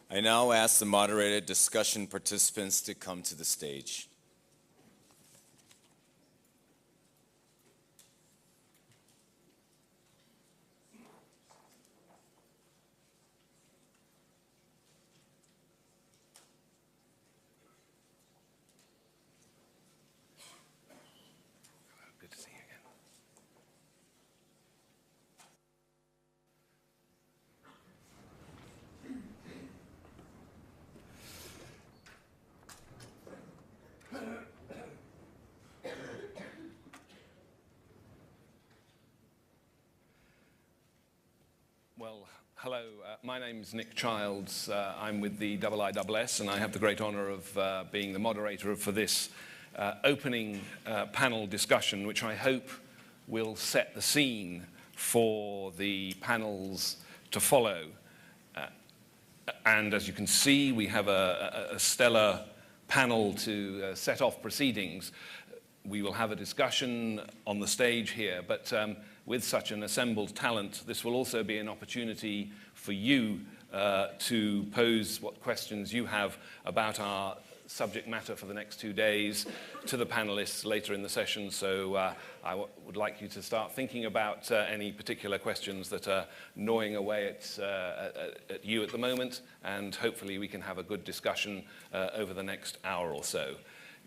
I now ask the moderated discussion participants to come to the stage. Good to see you again. Well, hello. My name's Nick Childs. I'm with the IISS, and I have the great honor of being the moderator for this opening panel discussion, which I hope will set the scene for the panels to follow. And as you can see, we have a stellar panel to set off proceedings. We will have a discussion on the stage here, but with such an assembled talent, this will also be an opportunity for you to pose what questions you have about our subject matter for the next 2 days to the panelists later in the session. So I would like you to start thinking about any particular questions that are gnawing away at you at the moment, and hopefully we can have a good discussion over the next hour or so.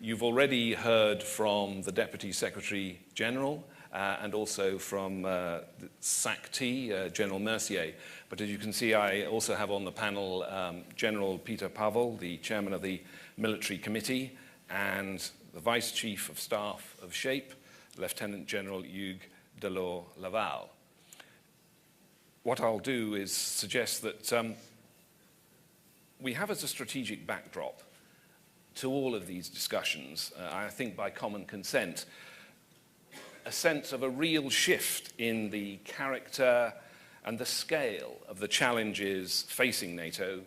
You've already heard from the Deputy Secretary General and also from SACT, General Mercier. But as you can see, I also have on the panel General Peter Pavel, the Chairman of the Military Committee, and the Vice Chief of Staff of SHAPE, Lieutenant General Hugues Delors-Laval. What I'll do is suggest that we have as a strategic backdrop to all of these discussions, I think by common consent, a sense of a real shift in the character and the scale of the challenges facing NATO,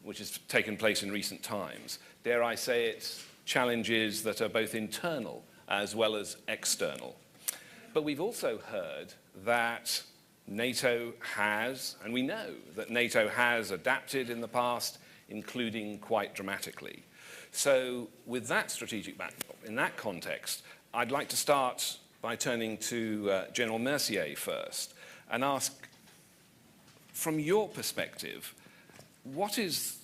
which has taken place in recent times. Dare I say it, challenges that are both internal as well as external. But we've also heard that NATO has, and we know that NATO has adapted in the past, including quite dramatically. So with that strategic backdrop, in that context, I'd like to start by turning to General Mercier first and ask, from your perspective, what is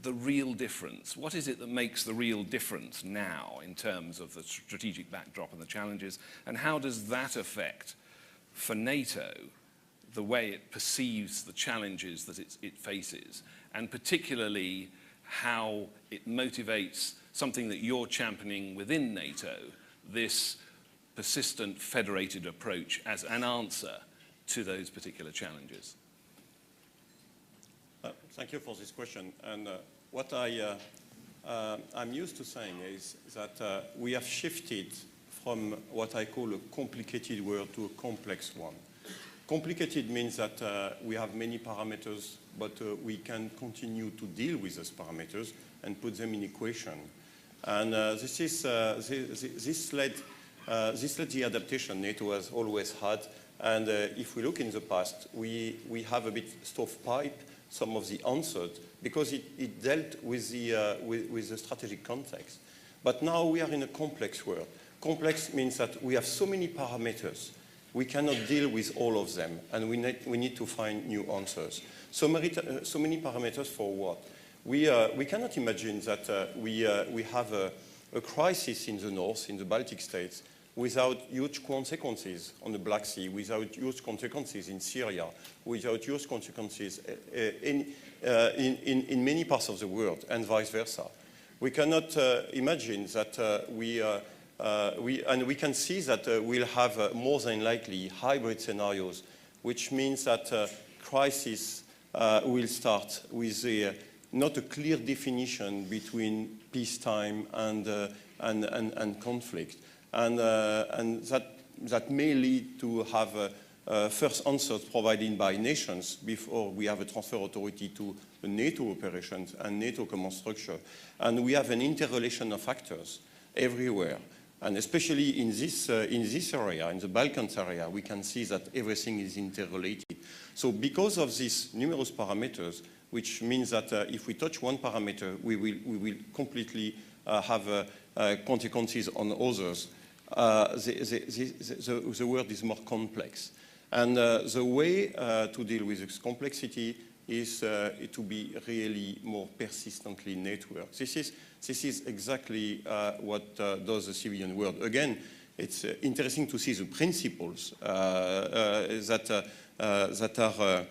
the real difference? What is it that makes the real difference now in terms of the strategic backdrop and the challenges? And how does that affect, for NATO, the way it perceives the challenges that it faces? And particularly, how it motivates something that you're championing within NATO, this persistent federated approach as an answer to those particular challenges? Thank you for this question. And what I'm used to saying is that we have shifted from what I call a complicated world to a complex one. Complicated means that we have many parameters, but we can continue to deal with those parameters and put them in equation. And this led the adaptation NATO has always had. And if we look in the past, we have a bit stovepipe some of the answers because it dealt with the strategic context. But now we are in a complex world. Complex means that we have so many parameters. We cannot deal with all of them, and we need to find new answers. So many parameters for what? We cannot imagine that we have a crisis in the north, in the Baltic states, without huge consequences on the Black Sea, without huge consequences in Syria, without huge consequences in many parts of the world, and vice versa. We cannot imagine that and we can see that we'll have more than likely hybrid scenarios, which means that crisis will start with not a clear definition between peacetime and conflict. And that may lead to have first answers provided by nations before we have a transfer authority to the NATO operations and NATO command structure. And we have an interrelation of actors everywhere. And especially in this area, in the Balkans area, we can see that everything is interrelated. So because of these numerous parameters, which means that if we touch one parameter, we will completely have consequences on others. The world is more complex. And the way to deal with this complexity is to be really more persistently networked. This is exactly what does the civilian world. Again, it's interesting to see the principles that are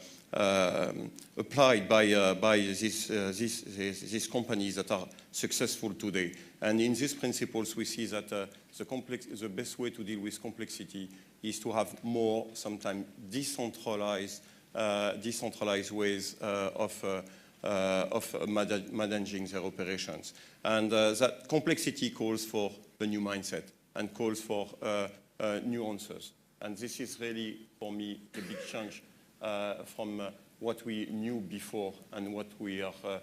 applied by these companies that are successful today. And in these principles, we see that the best way to deal with complexity is to have more, sometimes decentralized ways of managing their operations. And that complexity calls for a new mindset and calls for new answers. And this is really, for me, a big change from what we knew before and what we are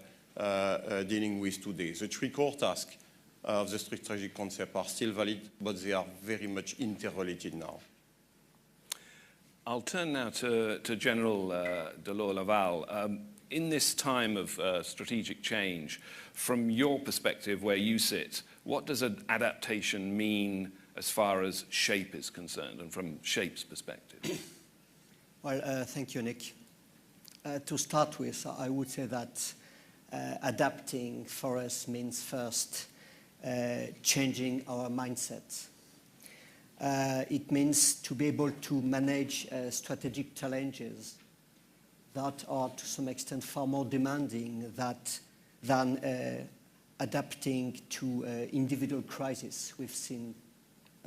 dealing with today. The three core tasks of the strategic concept are still valid, but they are very much interrelated now. I'll turn now to General Delors-Laval. In this time of strategic change, from your perspective, where you sit, what does an adaptation mean as far as SHAPE is concerned, and from SHAPE's perspective? Well, thank you, Nick. To start with, I would say that adapting for us means first changing our mindset. It means to be able to manage strategic challenges that are to some extent far more demanding than adapting to individual crises we've seen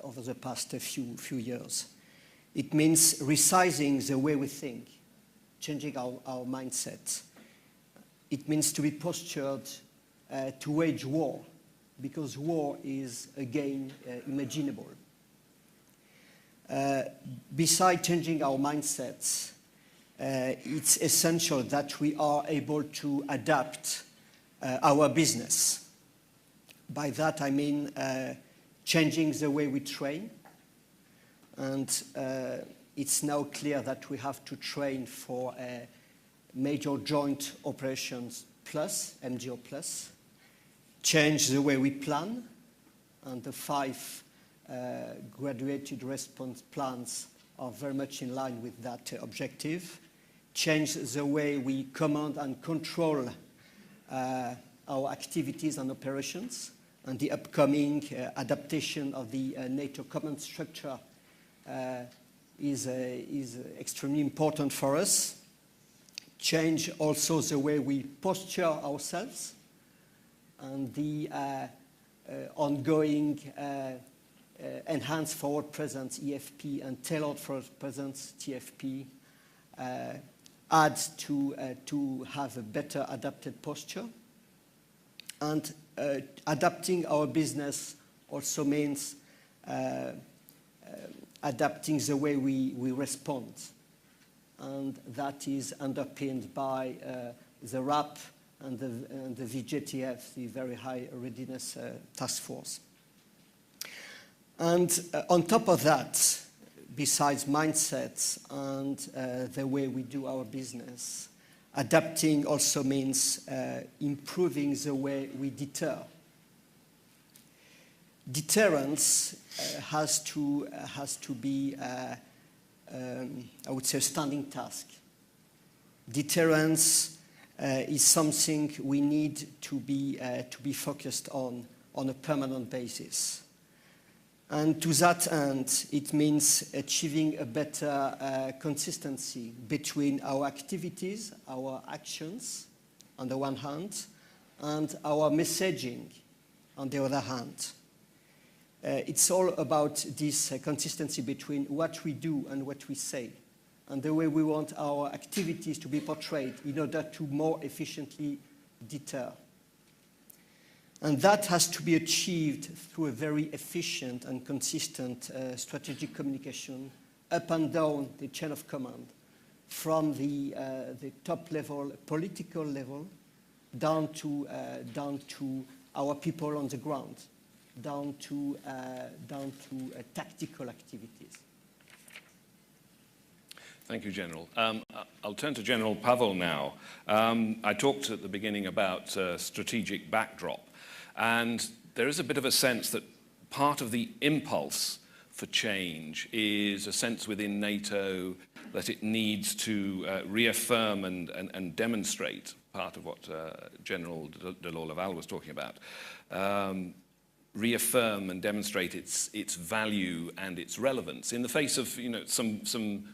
over the past few years. It means resizing the way we think, changing our mindset. It means to be postured to wage war, because war is, again, imaginable. Besides changing our mindsets, it's essential that we are able to adapt our business. By that I mean changing the way we train. And it's now clear that we have to train for Major Joint Operations Plus, MJO Plus, change the way we plan, and the 5 graduated response plans are very much in line with that objective. Change the way we command and control our activities and operations, and the upcoming adaptation of the NATO command structure is extremely important for us. Change also the way we posture ourselves, and the ongoing enhanced forward presence, EFP, and tailored forward presence, TFP, add to have a better adapted posture. And adapting our business also means adapting the way we respond. And that is underpinned by the RAP and the VJTF, the Very High Readiness Task Force. And on top of that, besides mindsets and the way we do our business, adapting also means improving the way we deter. Deterrence has to be, I would say, a standing task. Deterrence is something we need to be focused on a permanent basis. And to that end, it means achieving a better consistency between our activities, our actions, on the one hand, and our messaging, on the other hand. It's all about this consistency between what we do and what we say, and the way we want our activities to be portrayed in order to more efficiently deter. And that has to be achieved through a very efficient and consistent strategic communication up and down the chain of command, from the top level, political level, down to our people on the ground, down to tactical activities. Thank you, General. I'll turn to General Pavel now. I talked at the beginning about strategic backdrop, and there is a bit of a sense that part of the impulse for change is a sense within NATO that it needs to reaffirm and demonstrate part of what General Delors Laval was talking about. Reaffirm and demonstrate its value and its relevance in the face of some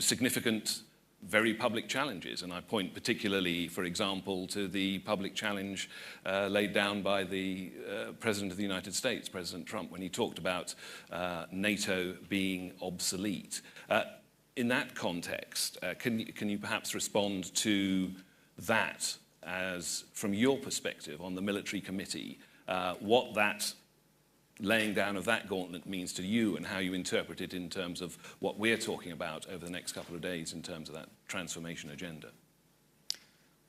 significant, very public challenges. And I point particularly, for example, to the public challenge laid down by the President of the United States, President Trump, when he talked about NATO being obsolete. In that context, can you perhaps respond to that as, from your perspective on the military committee, what that laying down of that gauntlet means to you and how you interpret it in terms of what we're talking about over the next couple of days in terms of that transformation agenda?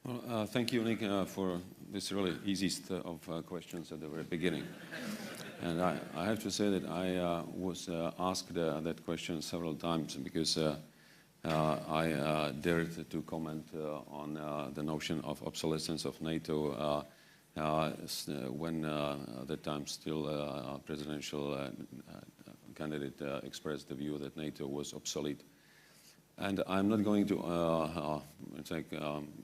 Well, thank you, Nick, for this really easiest of questions at the very beginning. And I have to say that I was asked that question several times because I dared to comment on the notion of obsolescence of NATO when at that time still presidential candidate expressed the view that NATO was obsolete. And I'm not going to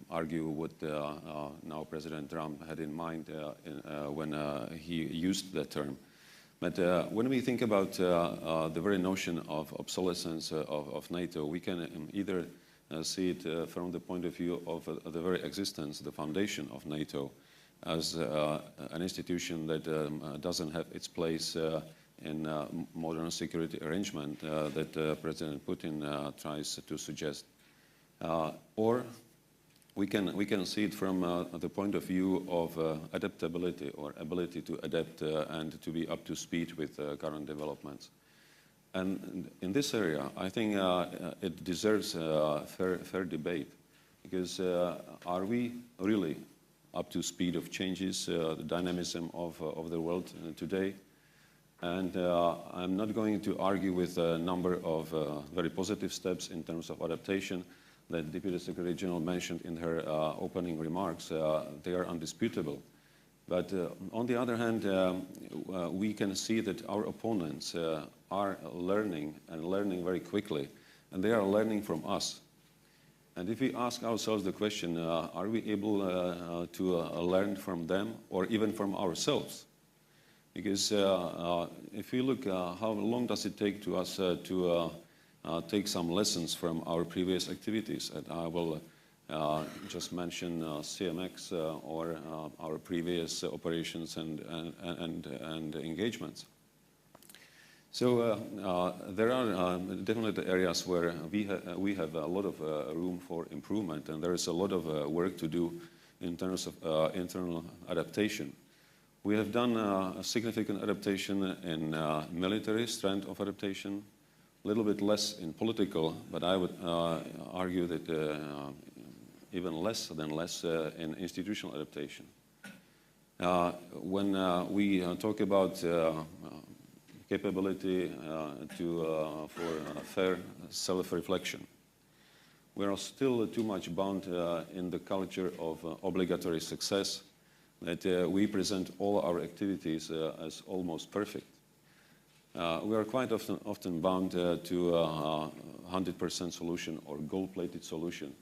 argue what now President Trump had in mind when he used that term. But when we think about the very notion of obsolescence of NATO, we can either see it from the point of view of the very existence, the foundation of NATO, as an institution that doesn't have its place in modern security arrangement that President Putin tries to suggest. Or we can see it from the point of view of adaptability or ability to adapt and to be up to speed with current developments. And in this area, I think it deserves a fair debate, because are we really up to speed of changes, the dynamism of the world today? And I'm not going to argue with a number of very positive steps in terms of adaptation that Deputy Secretary General mentioned in her opening remarks. They are undisputable. But on the other hand, we can see that our opponents are learning and learning very quickly, and they are learning from us. And if we ask ourselves the question, are we able to learn from them or even from ourselves? Because if we look, how long does it take to us to take some lessons from our previous activities? And I will just mention CMX or our previous operations and engagements. So there are definitely areas where we have a lot of room for improvement, and there is a lot of work to do in terms of internal adaptation. We have done a significant adaptation in military strength of adaptation, a little bit less in political, but I would argue that even less than less in institutional adaptation. When we talk about capability for fair self-reflection, we are still too much bound in the culture of obligatory success, that we present all our activities as almost perfect. We are quite often bound to a 100% solution or gold-plated solution,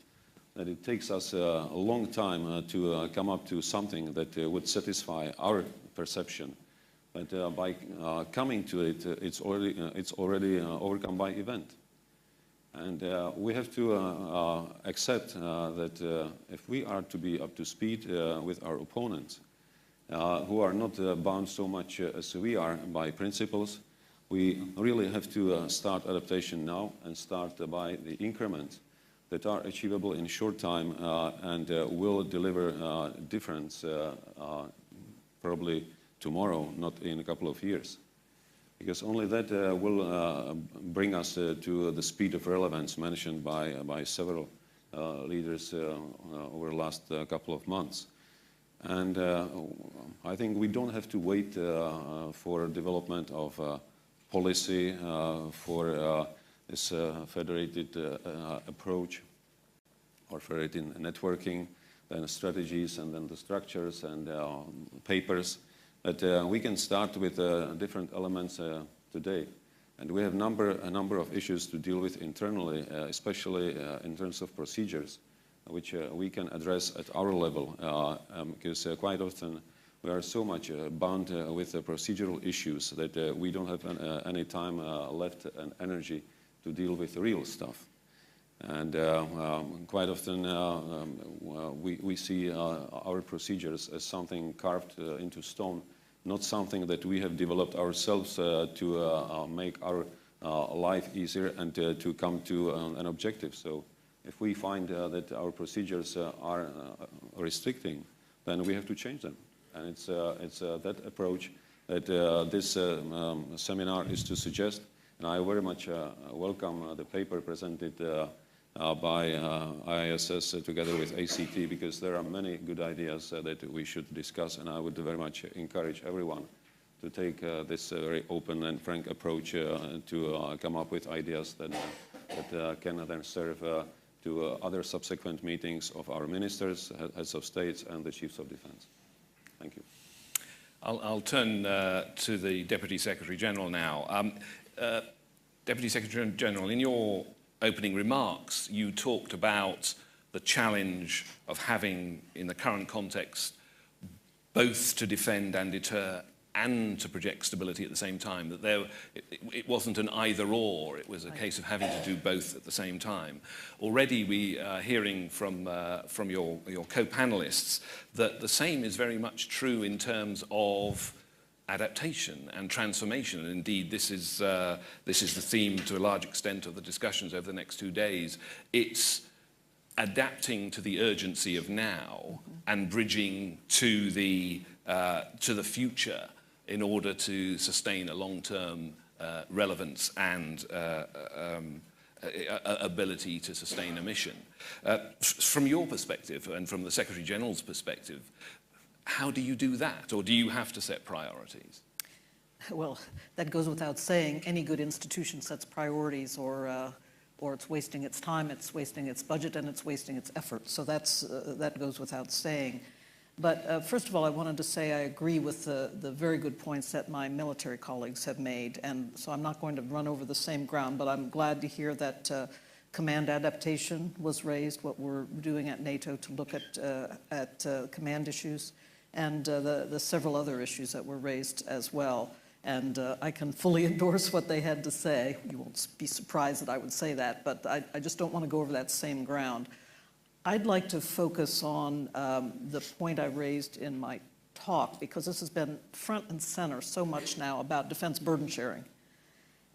that it takes us a long time to come up to something that would satisfy our perception. But by coming to it, it's already overcome by event. And we have to accept that if we are to be up to speed with our opponents, who are not bound so much as we are by principles, we really have to start adaptation now and start by the increments that are achievable in short time and will deliver difference probably tomorrow, not in a couple of years. Because only that will bring us to the speed of relevance mentioned by several leaders over the last couple of months. And I think we don't have to wait for development of policy, for this federated approach, or federated networking, then strategies, and then the structures and papers. But we can start with different elements today. And we have a number of issues to deal with internally, especially in terms of procedures, which we can address at our level, because quite often we are so much bound with the procedural issues that we don't have any time left and energy to deal with the real stuff. And quite often we see our procedures as something carved into stone, not something that we have developed ourselves to make our life easier and to come to an objective. So if we find that our procedures are restricting, then we have to change them. And it's that approach that this seminar is to suggest. And I very much welcome the paper presented by IISS together with ACT, because there are many good ideas that we should discuss, and I would very much encourage everyone to take this very open and frank approach to come up with ideas that can then serve to other subsequent meetings of our ministers, heads of states, and the chiefs of defense. Thank you. I'll turn to the Deputy Secretary General now. Deputy Secretary General, in your opening remarks, you talked about the challenge of having, in the current context, both to defend and deter and to project stability at the same time, that it wasn't an either-or, it was a case of having to do both at the same time. Already we are hearing from your co-panelists that the same is very much true in terms of adaptation and transformation. And indeed, this is the theme to a large extent of the discussions over the next 2 days. It's adapting to the urgency of now and bridging to the future in order to sustain a long-term relevance and ability to sustain a mission. From your perspective and from the Secretary General's perspective, how do you do that, or do you have to set priorities? Well, that goes without saying. Any good institution sets priorities, or it's wasting its time, it's wasting its budget, and it's wasting its effort. So that goes without saying. But first of all, I wanted to say I agree with the very good points that my military colleagues have made, and so I'm not going to run over the same ground, but I'm glad to hear that command adaptation was raised, what we're doing at NATO to look at command issues, and the several other issues that were raised as well. And I can fully endorse what they had to say. You won't be surprised that I would say that, but I just don't want to go over that same ground. I'd like to focus on the point I raised in my talk, because this has been front and center so much now about defense burden sharing.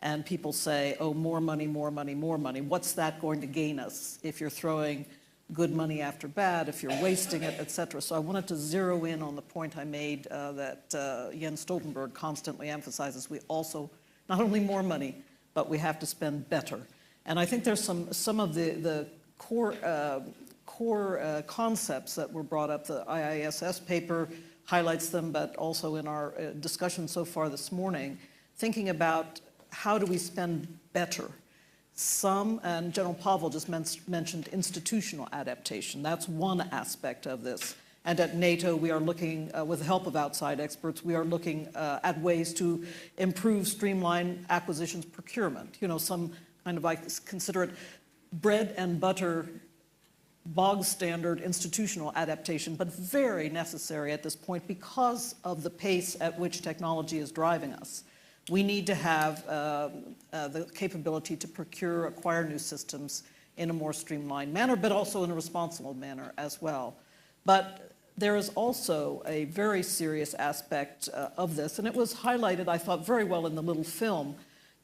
And people say, oh, more money, more money, more money. What's that going to gain us if you're throwing good money after bad, if you're wasting it, et cetera? So I wanted to zero in on the point I made that Jens Stoltenberg constantly emphasizes. We also, not only more money, but we have to spend better. And I think there's some of the core concepts that were brought up. The IISS paper highlights them, but also in our discussion so far this morning, thinking about how do we spend better. And General Pavel just mentioned institutional adaptation. That's one aspect of this. And at NATO, we are looking, with the help of outside experts, we are looking at ways to improve, streamline acquisitions procurement. You know, some kind of, I consider it bread and butter, bog standard institutional adaptation, but very necessary at this point because of the pace at which technology is driving us. We need to have the capability to procure, acquire new systems in a more streamlined manner, but also in a responsible manner as well. But there is also a very serious aspect of this, and it was highlighted, I thought, very well in the little film.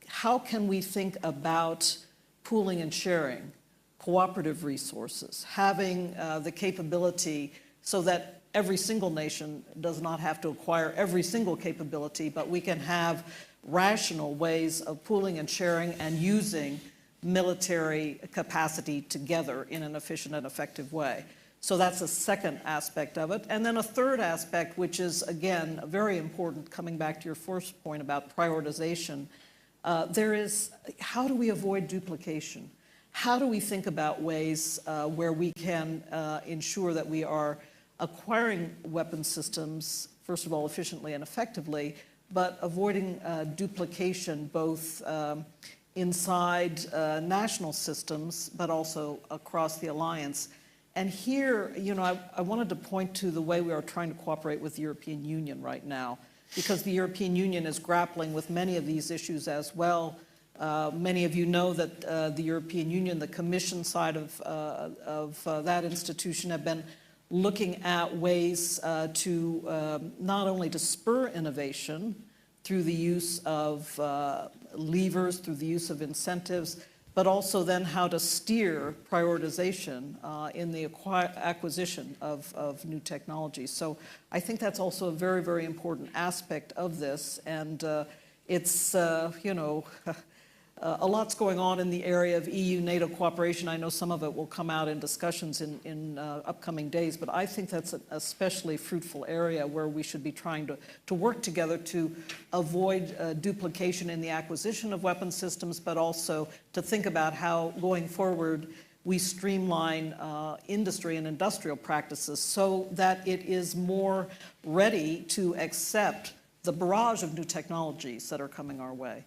How can we think about pooling and sharing, cooperative resources, having the capability so that every single nation does not have to acquire every single capability, but we can have rational ways of pooling and sharing and using military capacity together in an efficient and effective way. So that's a second aspect of it. And then a third aspect, which is, again, very important, coming back to your first point about prioritization. there is, how do we avoid duplication? How do we think about ways where we can ensure that we are acquiring weapon systems, first of all, efficiently and effectively, but avoiding duplication both inside national systems, but also across the alliance? And here, you know, I wanted to point to the way we are trying to cooperate with the European Union right now, because the European Union is grappling with many of these issues as well. Many of you know that the European Union, the Commission side of that institution, have been looking at ways to not only to spur innovation through the use of levers, through the use of incentives, but also then how to steer prioritization in the acquisition of new technologies. So I think that's also a very, very important aspect of this. And it's, you know, a lot's going on in the area of EU-NATO cooperation. I know some of it will come out in discussions in upcoming days, but I think that's an especially fruitful area where we should be trying to work together to avoid duplication in the acquisition of weapon systems, but also to think about how, going forward, we streamline industry and industrial practices so that it is more ready to accept the barrage of new technologies that are coming our way.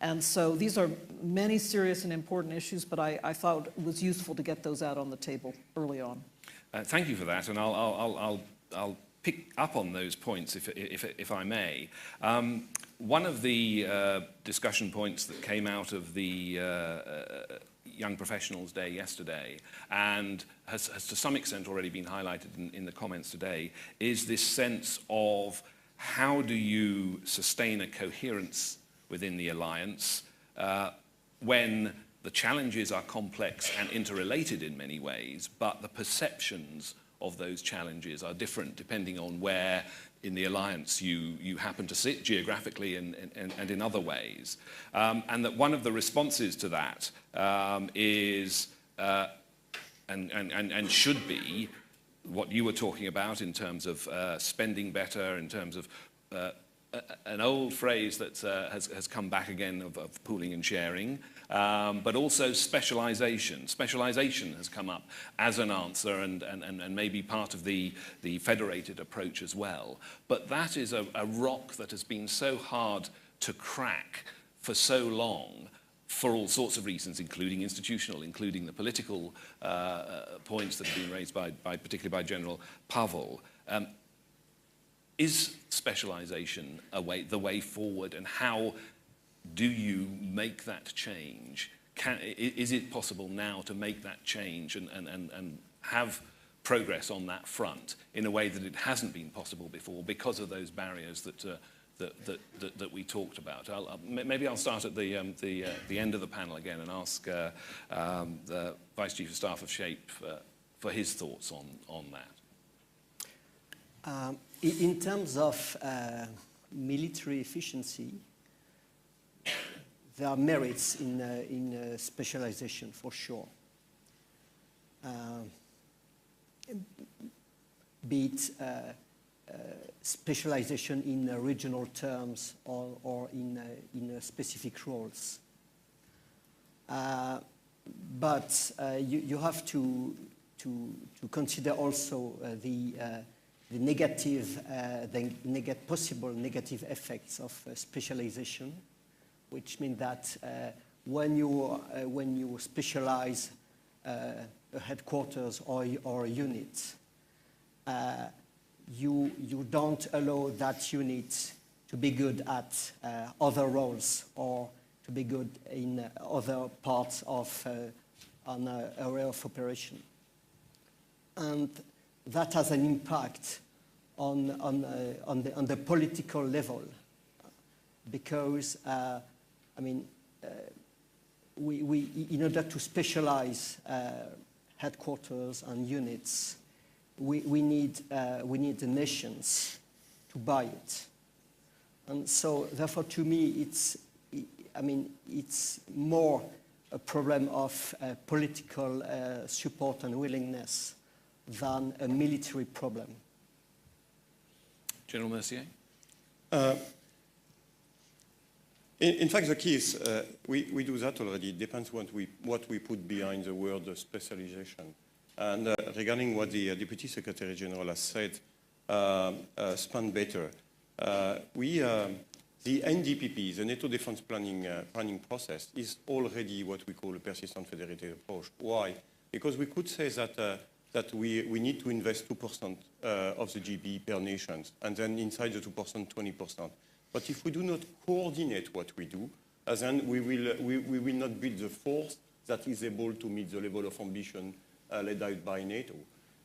And so these are many serious and important issues, but I thought it was useful to get those out on the table early on. Thank you for that, and I'll pick up on those points if I may. One of the discussion points that came out of the Young Professionals Day yesterday, and has to some extent already been highlighted in the comments today, is this sense of how do you sustain a coherence within the alliance when the challenges are complex and interrelated in many ways, but the perceptions of those challenges are different depending on where in the alliance you happen to sit geographically and in other ways. And that one of the responses to that is, and should be, what you were talking about in terms of spending better, in terms of an old phrase that has come back again of pooling and sharing, but also specialization. Specialization has come up as an answer and maybe part of the federated approach as well. But that is a rock that has been so hard to crack for so long for all sorts of reasons, including institutional, including the political points that have been raised particularly by General Pavel. Is specialization the way forward, and how do you make that change? Is it possible now to make that change and have progress on that front in a way that it hasn't been possible before because of those barriers that we talked about? Maybe I'll start at the end of the panel again and ask the Vice Chief of Staff of SHAPE for his thoughts on that. In terms of military efficiency, there are merits in specialization for sure. Be it specialization in regional terms or in specific roles. But you have to consider also the possible negative effects of specialization, which mean that when you specialize a headquarters or a unit, you don't allow that unit to be good at other roles or to be good in other parts of an area of operation. And that has an impact on the political level, because we in order to specialize headquarters and units, we need the nations to buy it, and so therefore to me it's more a problem of political support and willingness than a military problem. General Mercier? In fact, the key is we do that already. It depends what we put behind the word specialization. And regarding what the Deputy Secretary General has said, spend better. The NDPP, the NATO Defense Planning process, is already what we call a persistent federated approach. Why? Because we could say that we need to invest 2% of the GDP per nation, and then inside the 2%, 20%. But if we do not coordinate what we do, then we will not build the force that is able to meet the level of ambition laid out by NATO.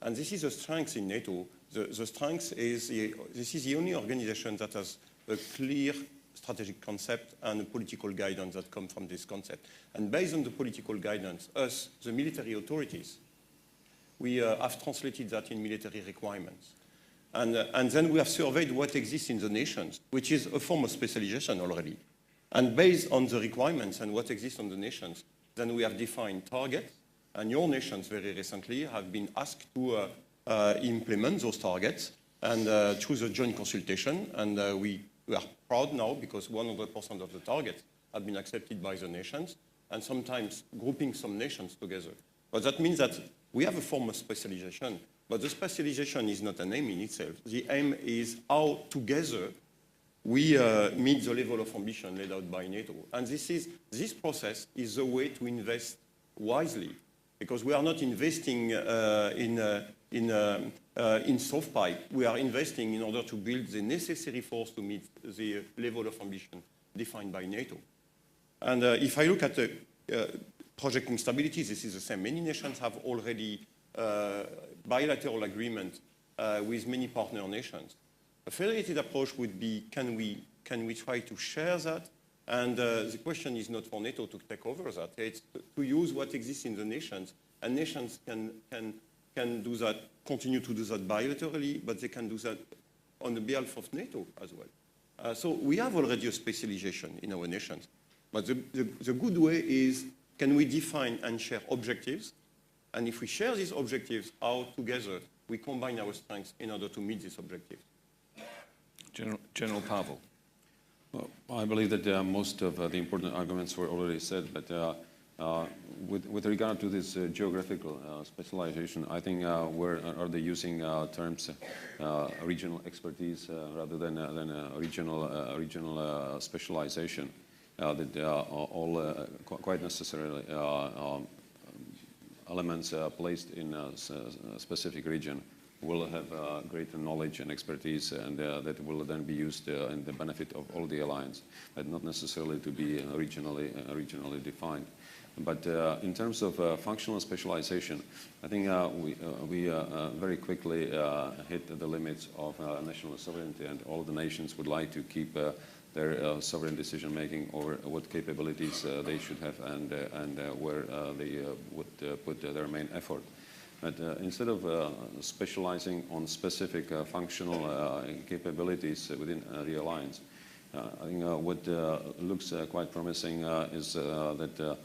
And this is a strength in NATO. The strength is this is the only organization that has a clear strategic concept and a political guidance that come from this concept. And based on the political guidance, us, the military authorities, we have translated that in military requirements. And then we have surveyed what exists in the nations, which is a form of specialization already. And based on the requirements and what exists on the nations, then we have defined targets. And your nations very recently have been asked to implement those targets and choose a joint consultation. And we are proud now because 100% of the targets have been accepted by the nations, and sometimes grouping some nations together. But that means that we have a form of specialization, but the specialization is not an aim in itself. The aim is how together we meet the level of ambition laid out by NATO. And this process is the way to invest wisely, because we are not investing in stovepipe. We are investing in order to build the necessary force to meet the level of ambition defined by NATO. And if I look at the projecting stability, this is the same. Many nations have already bilateral agreement with many partner nations. A federated approach would be, can we try to share that? And the question is not for NATO to take over that. It's to use what exists in the nations, and nations can do that, continue to do that bilaterally, but they can do that on the behalf of NATO as well. So we have already a specialization in our nations. But the good way is, can we define and share objectives? And if we share these objectives, how together we combine our strengths in order to meet these objectives? General Pavel. Well, I believe that most of the important arguments were already said, but with regard to this geographical specialization, I think are they using terms regional expertise rather than regional specialization? That all quite necessarily elements placed in a specific region will have greater knowledge and expertise, and that will then be used in the benefit of all the alliance, but not necessarily to be regionally defined. But in terms of functional specialization, I think we very quickly hit the limits of national sovereignty, and all the nations would like to keep their sovereign decision-making over what capabilities they should have and where they would put their main effort. But instead of specializing on specific functional capabilities within the alliance, I think what looks quite promising is that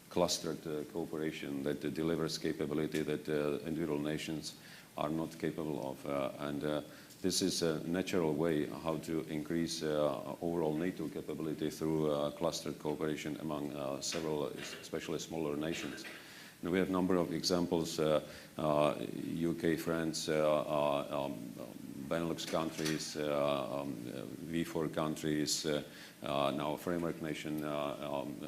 clustered cooperation that delivers capability that individual nations are not capable of. And this is a natural way how to increase overall NATO capability through clustered cooperation among several, especially smaller nations. And we have a number of examples, UK, France, Benelux countries, V4 countries, now a framework nation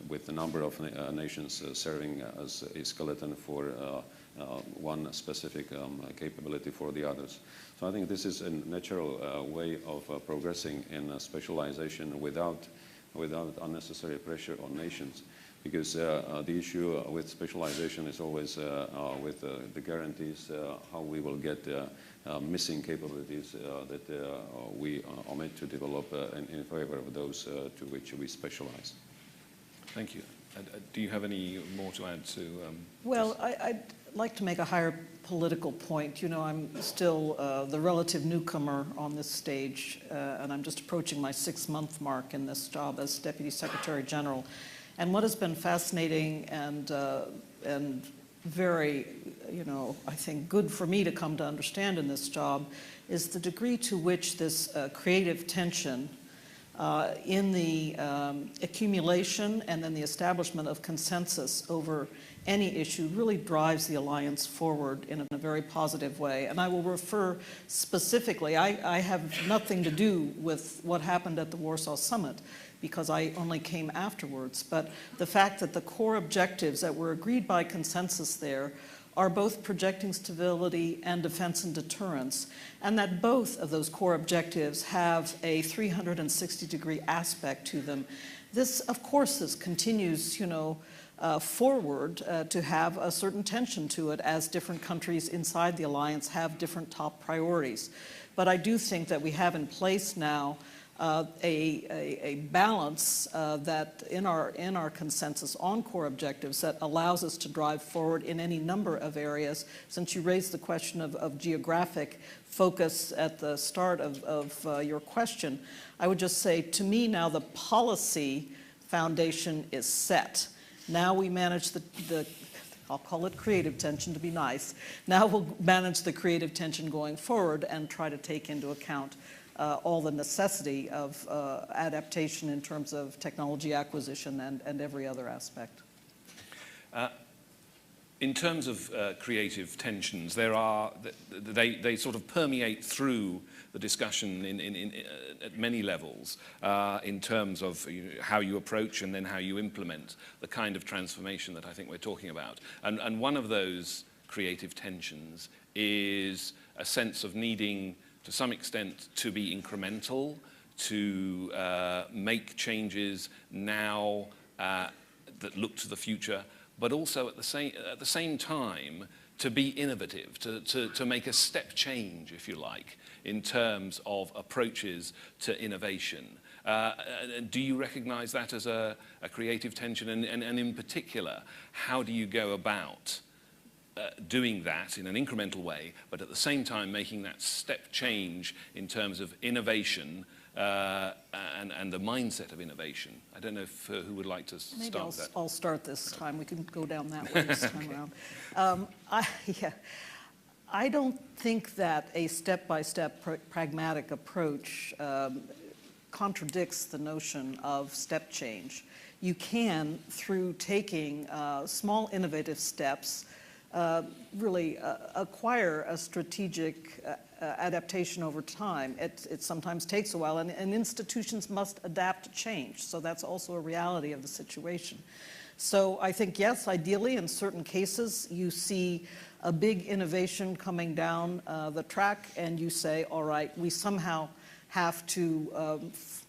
with a number of nations serving as a skeleton for one specific capability for the others. So I think this is a natural way of progressing in specialization without unnecessary pressure on nations. Because the issue with specialization is always with the guarantees how we will get missing capabilities that we omit to develop in favor of those to which we specialize. Thank you. Do you have any more to add to? Well, I'd like to make a higher political point. You know, I'm still the relative newcomer on this stage, and I'm just approaching my 6-month mark in this job as Deputy Secretary General. And what has been fascinating and very, I think good for me to come to understand in this job is the degree to which this creative tension in the accumulation and then the establishment of consensus over any issue really drives the alliance forward in a very positive way. And I will refer specifically, I have nothing to do with what happened at the Warsaw Summit because I only came afterwards, but the fact that the core objectives that were agreed by consensus there are both projecting stability and defense and deterrence, and that both of those core objectives have a 360-degree aspect to them. This, of course, this continues, forward to have a certain tension to it as different countries inside the alliance have different top priorities. But I do think that we have in place now a balance that in our consensus on core objectives that allows us to drive forward in any number of areas. Since you raised the question of geographic focus at the start of your question, I would just say, to me now the policy foundation is set. Now we manage the I'll call it creative tension to be nice. Now we'll manage the creative tension going forward and try to take into account all the necessity of adaptation in terms of technology acquisition and every other aspect. In terms of creative tensions, they sort of permeate through the discussion at many levels in terms of how you approach and then how you implement the kind of transformation that I think we're talking about. And one of those creative tensions is a sense of needing, to some extent, to be incremental, to make changes now that look to the future, but also at the same time to be innovative, to make a step change, if you like, in terms of approaches to innovation. Do you recognize that as a creative tension? And in particular, how do you go about doing that in an incremental way, but at the same time making that step change in terms of innovation and the mindset of innovation? I don't know if, who would like to start with that. I'll start this time. We can go down that way this time around. I don't think that a step-by-step pragmatic approach contradicts the notion of step change. You can, through taking small innovative steps, really acquire a strategic adaptation over time. It sometimes takes a while, and institutions must adapt to change. So that's also a reality of the situation. So I think, yes, ideally, in certain cases, you see a big innovation coming down the track, and you say, all right, we somehow have to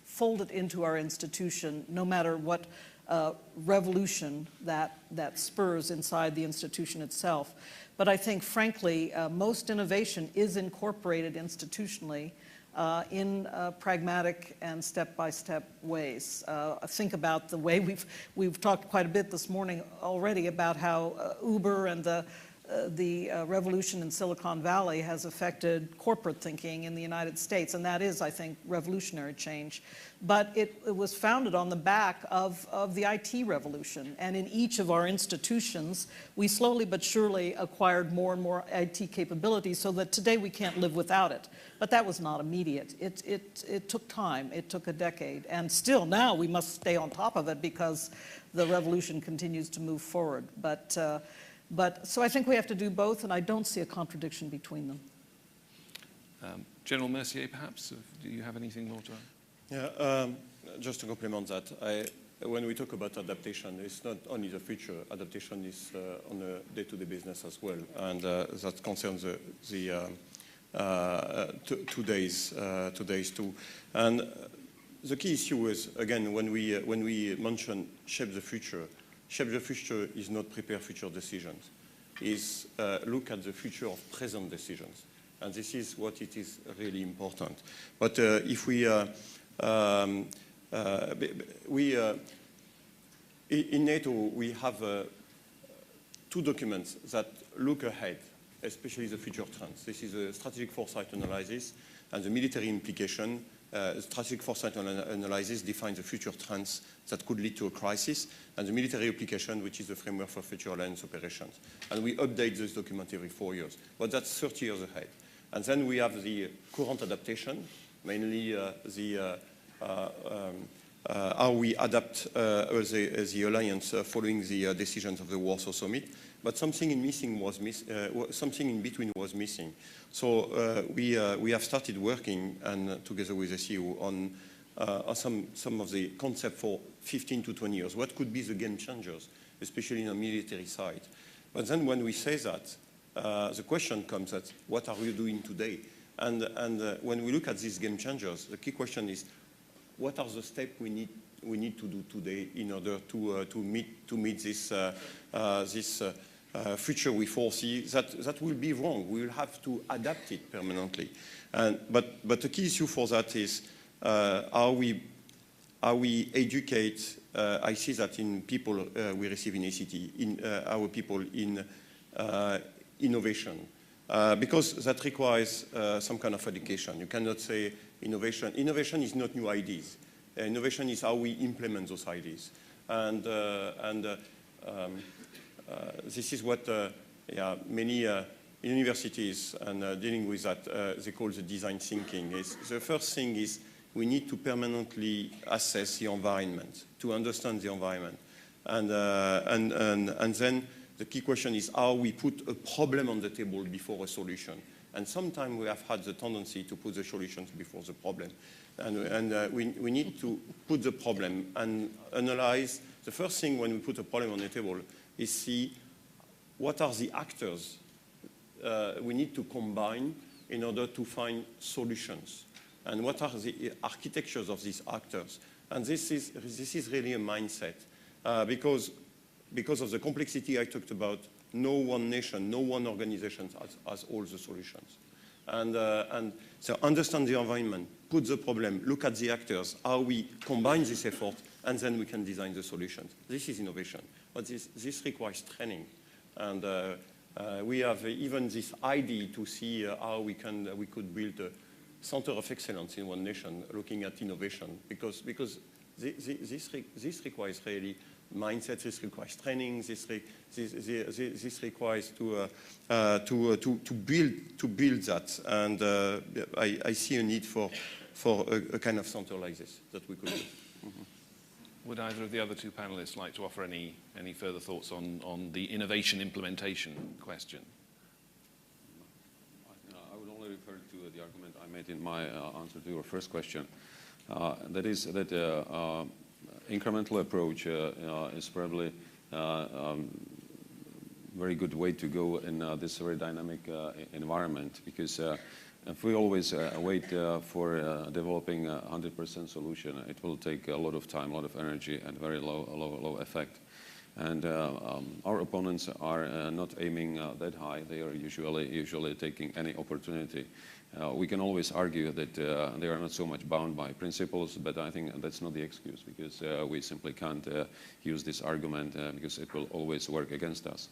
fold it into our institution, no matter what revolution that spurs inside the institution itself. But I think, frankly, most innovation is incorporated institutionally in pragmatic and step-by-step ways. Think about the way we've talked quite a bit this morning already about how Uber and the revolution in Silicon Valley has affected corporate thinking in the United States, and that is, I think, revolutionary change. But it was founded on the back of the IT revolution, and in each of our institutions, we slowly but surely acquired more and more IT capabilities so that today we can't live without it. But that was not immediate. It took time. It took a decade. And still now we must stay on top of it because the revolution continues to move forward. But so I think we have to do both, and I don't see a contradiction between them. General Mercier, perhaps, do you have anything more to add? Yeah, just to complement that, when we talk about adaptation, it's not only the future. Adaptation is on a day-to-day business as well, and that concerns today's too. And the key issue is, again, when we mention shape the future is not prepare future decisions. Is look at the future of present decisions, and this is what it is really important. But if in NATO, we have two documents that look ahead, especially the future trends. This is a strategic foresight analysis and the military implication. Strategic foresight analysis defines the future trends that could lead to a crisis, and the military application, which is the framework for future alliance operations. And we update this document every 4 years, but that's 30 years ahead. And then we have the current adaptation, mainly the how we adapt as the alliance following the decisions of the Warsaw Summit. But something in between was missing. So we have started working and together with the CEO on some of the concept for 15 to 20 years. What could be the game changers, especially in the military side? But then when we say that, the question comes at what are we doing today? And when we look at these game changers, the key question is, what are the steps we need to do today in order to meet this future we foresee that will be wrong. We will have to adapt it permanently. But the key issue for that is how we educate. I see that in people we receive in ACT, in our people in innovation, because that requires some kind of education. You cannot say innovation. Innovation is not new ideas. Innovation is how we implement those ideas. And this is what many universities and dealing with that they call the design thinking. The first thing is we need to permanently assess the environment, to understand the environment. And then the key question is how we put a problem on the table before a solution. And sometimes we have had the tendency to put the solutions before the problem. And we need to put the problem and analyze. The first thing when we put a problem on the table is see what are the actors we need to combine in order to find solutions. And what are the architectures of these actors? And this is really a mindset. Because of the complexity I talked about, no one nation, no one organization has all the solutions. And so understand the environment, put the problem, look at the actors, how we combine this effort, and then we can design the solutions. This is innovation. But this requires training. And we have even this idea to see how we could build a center of excellence in one nation looking at innovation. Because this requires really mindset, this requires training, this requires to build that, and I see a need for a kind of center like this that we could do. Mm-hmm. Would either of the other two panelists like to offer any further thoughts on the innovation implementation question? I would only refer to the argument I made in my answer to your first question. That is that incremental approach is probably very good way to go in this very dynamic environment, because if we always wait for developing a 100% solution, it will take a lot of time, a lot of energy, and very low effect. And our opponents are not aiming that high. They are usually taking any opportunity. We can always argue that they are not so much bound by principles, but I think that's not the excuse, because we simply can't use this argument because it will always work against us.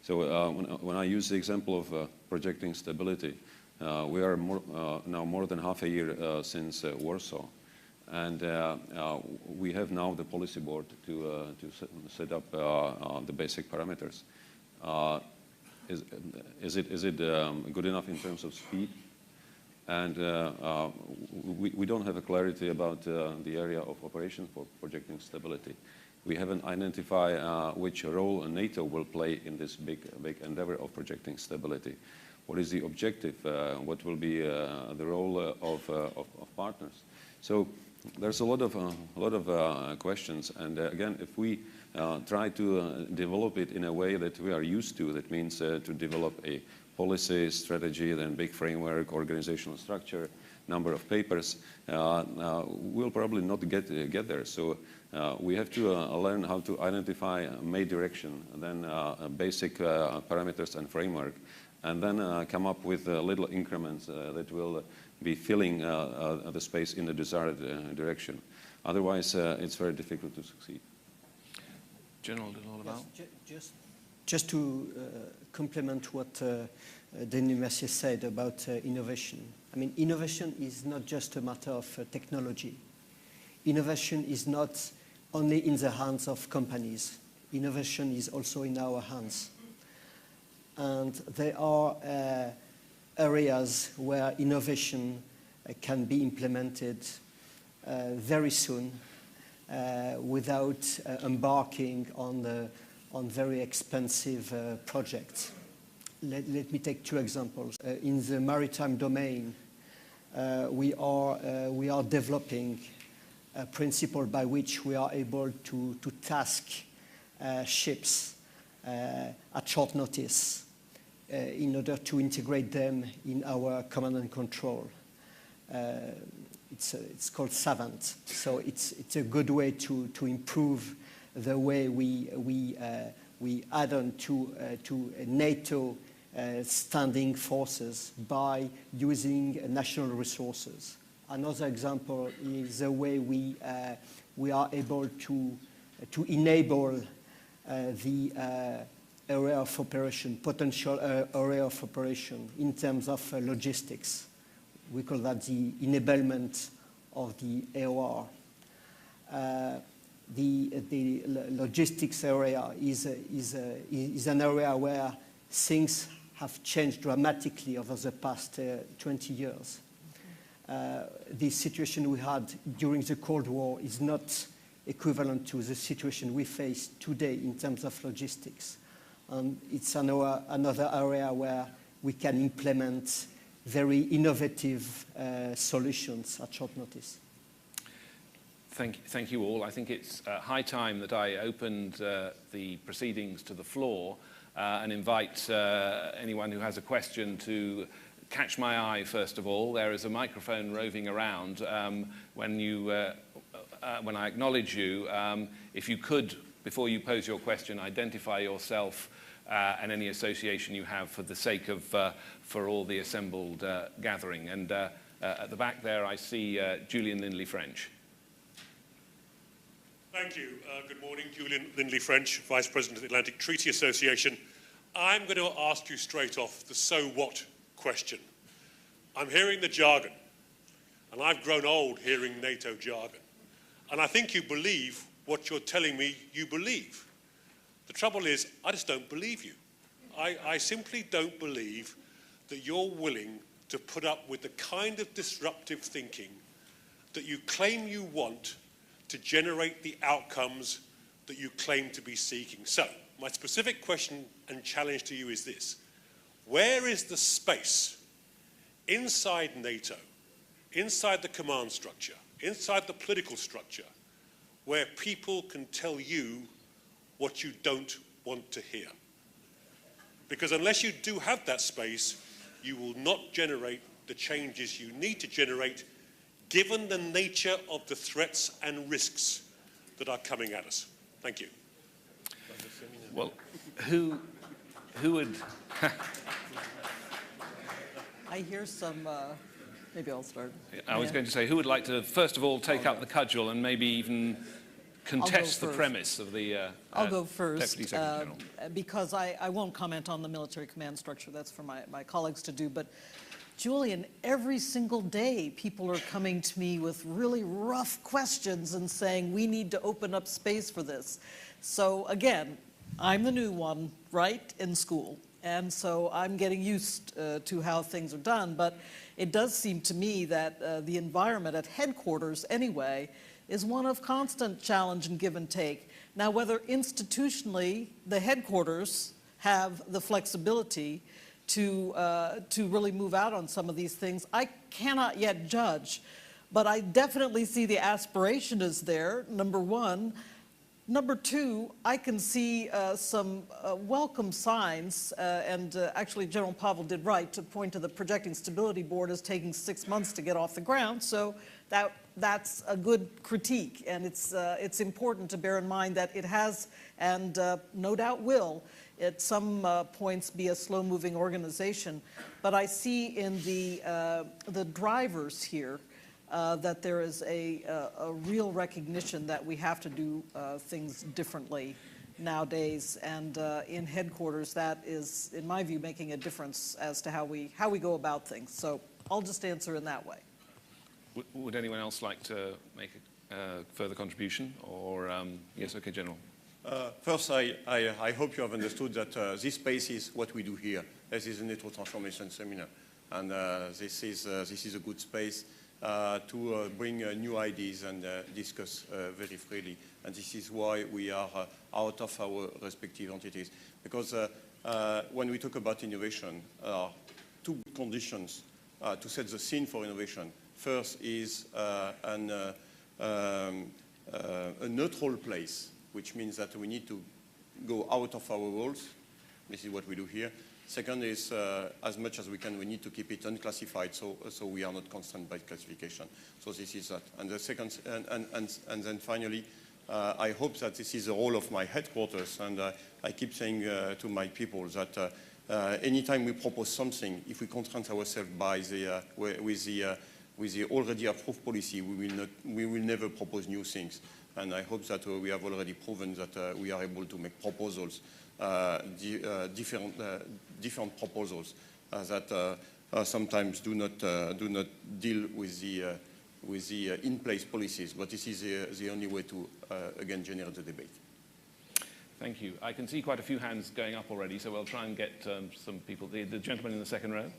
So when I use the example of projecting stability, we are now more than half a year since Warsaw, and we have now the policy board to set up the basic parameters. Is it good enough in terms of speed? And we don't have a clarity about the area of operation for projecting stability. We haven't identified which role NATO will play in this big endeavor of projecting stability. What is the objective? What will be the role of partners? So there's a lot of questions. And again, if we try to develop it in a way that we are used to, that means to develop a policy, strategy, then big framework, organizational structure, number of papers, we'll probably not get there. So we have to learn how to identify main direction, and then basic parameters and framework, and then come up with little increments that will be filling the space in the desired direction. Otherwise, it's very difficult to succeed. General Delort. Yes, just to complement what Denis Mercier said about innovation. I mean, innovation is not just a matter of technology. Innovation is not only in the hands of companies. Innovation is also in our hands. And there are areas where innovation can be implemented very soon without embarking on very expensive projects. Let me take two examples. In the maritime domain, we are developing a principle by which we are able to task ships at short notice in order to integrate them in our command and control. It's called Savant. So it's a good way to improve the way we add on to NATO standing forces by using national resources. Another example is the way we are able to enable the area of operation, potential area of operation in terms of logistics. We call that the enablement of the AOR. The logistics area is an area where things have changed dramatically over the past 20 years. The situation we had during the Cold War is not equivalent to the situation we face today in terms of logistics. It's another area where we can implement very innovative solutions at short notice. Thank you all. I think it's high time that I opened the proceedings to the floor and invite anyone who has a question to catch my eye, first of all. There is a microphone roving around. When I acknowledge you, if you could, before you pose your question, identify yourself and any association you have for the sake of, for all the assembled gathering. And at the back there, I see Julian Lindley-French. Thank you. Good morning, Julian Lindley-French, Vice President of the Atlantic Treaty Association. I'm going to ask you straight off the so what question. I'm hearing the jargon, and I've grown old hearing NATO jargon. And I think you believe what you're telling me you believe. The trouble is, I just don't believe you. I simply don't believe that you're willing to put up with the kind of disruptive thinking that you claim you want to generate the outcomes that you claim to be seeking. So, my specific question and challenge to you is this. Where is the space inside NATO, inside the command structure, inside the political structure, where people can tell you what you don't want to hear? Because unless you do have that space, you will not generate the changes you need to generate given the nature of the threats and risks that are coming at us. Thank you. Well, who would... I hear some, maybe I'll start. I was going to say, who would like to, first of all, take up the cudgel and maybe even contest the premise of the I'll go first, Deputy Secretary General? because I won't comment on the military command structure. That's for my colleagues to do. But Julian, every single day, people are coming to me with really rough questions and saying, we need to open up space for this. So again, I'm the new one, right, in school. And so I'm getting used to how things are done. But it does seem to me that the environment at headquarters, anyway, is one of constant challenge and give and take. Now, whether institutionally the headquarters have the flexibility to really move out on some of these things, I cannot yet judge. But I definitely see the aspiration is there, number one. Number two, I can see some welcome signs, and actually General Pavel did right to point to the Projecting Stability Board as taking 6 months to get off the ground, so that's a good critique, and it's important to bear in mind that it has, and no doubt will, at some points be a slow-moving organization. But I see in the drivers here that there is a real recognition that we have to do things differently nowadays, and in headquarters that is, in my view, making a difference as to how we go about things. So I'll just answer in that way. Would anyone else like to make a further contribution? Or yes, okay, General. First, I hope you have understood that this space is what we do here. This is a NATO transformation seminar, and this is a good space. to bring new ideas and discuss very freely. And this is why we are out of our respective entities. Because when we talk about innovation, two conditions to set the scene for innovation. First is a neutral place, which means that we need to go out of our walls. This is what we do here. Second is, as much as we can, we need to keep it unclassified, so we are not constrained by classification. So this is that. And the second, and then finally, I hope that this is the role of my headquarters, and I keep saying to my people that anytime we propose something, if we constrain ourselves by with the already approved policy, we will never propose new things. And I hope that we have already proven that we are able to make proposals, different proposals that sometimes do not deal with the in-place policies. But this is the only way to again generate the debate. Thank you. I can see quite a few hands going up already, so we'll try and get some people. The gentleman in the second row.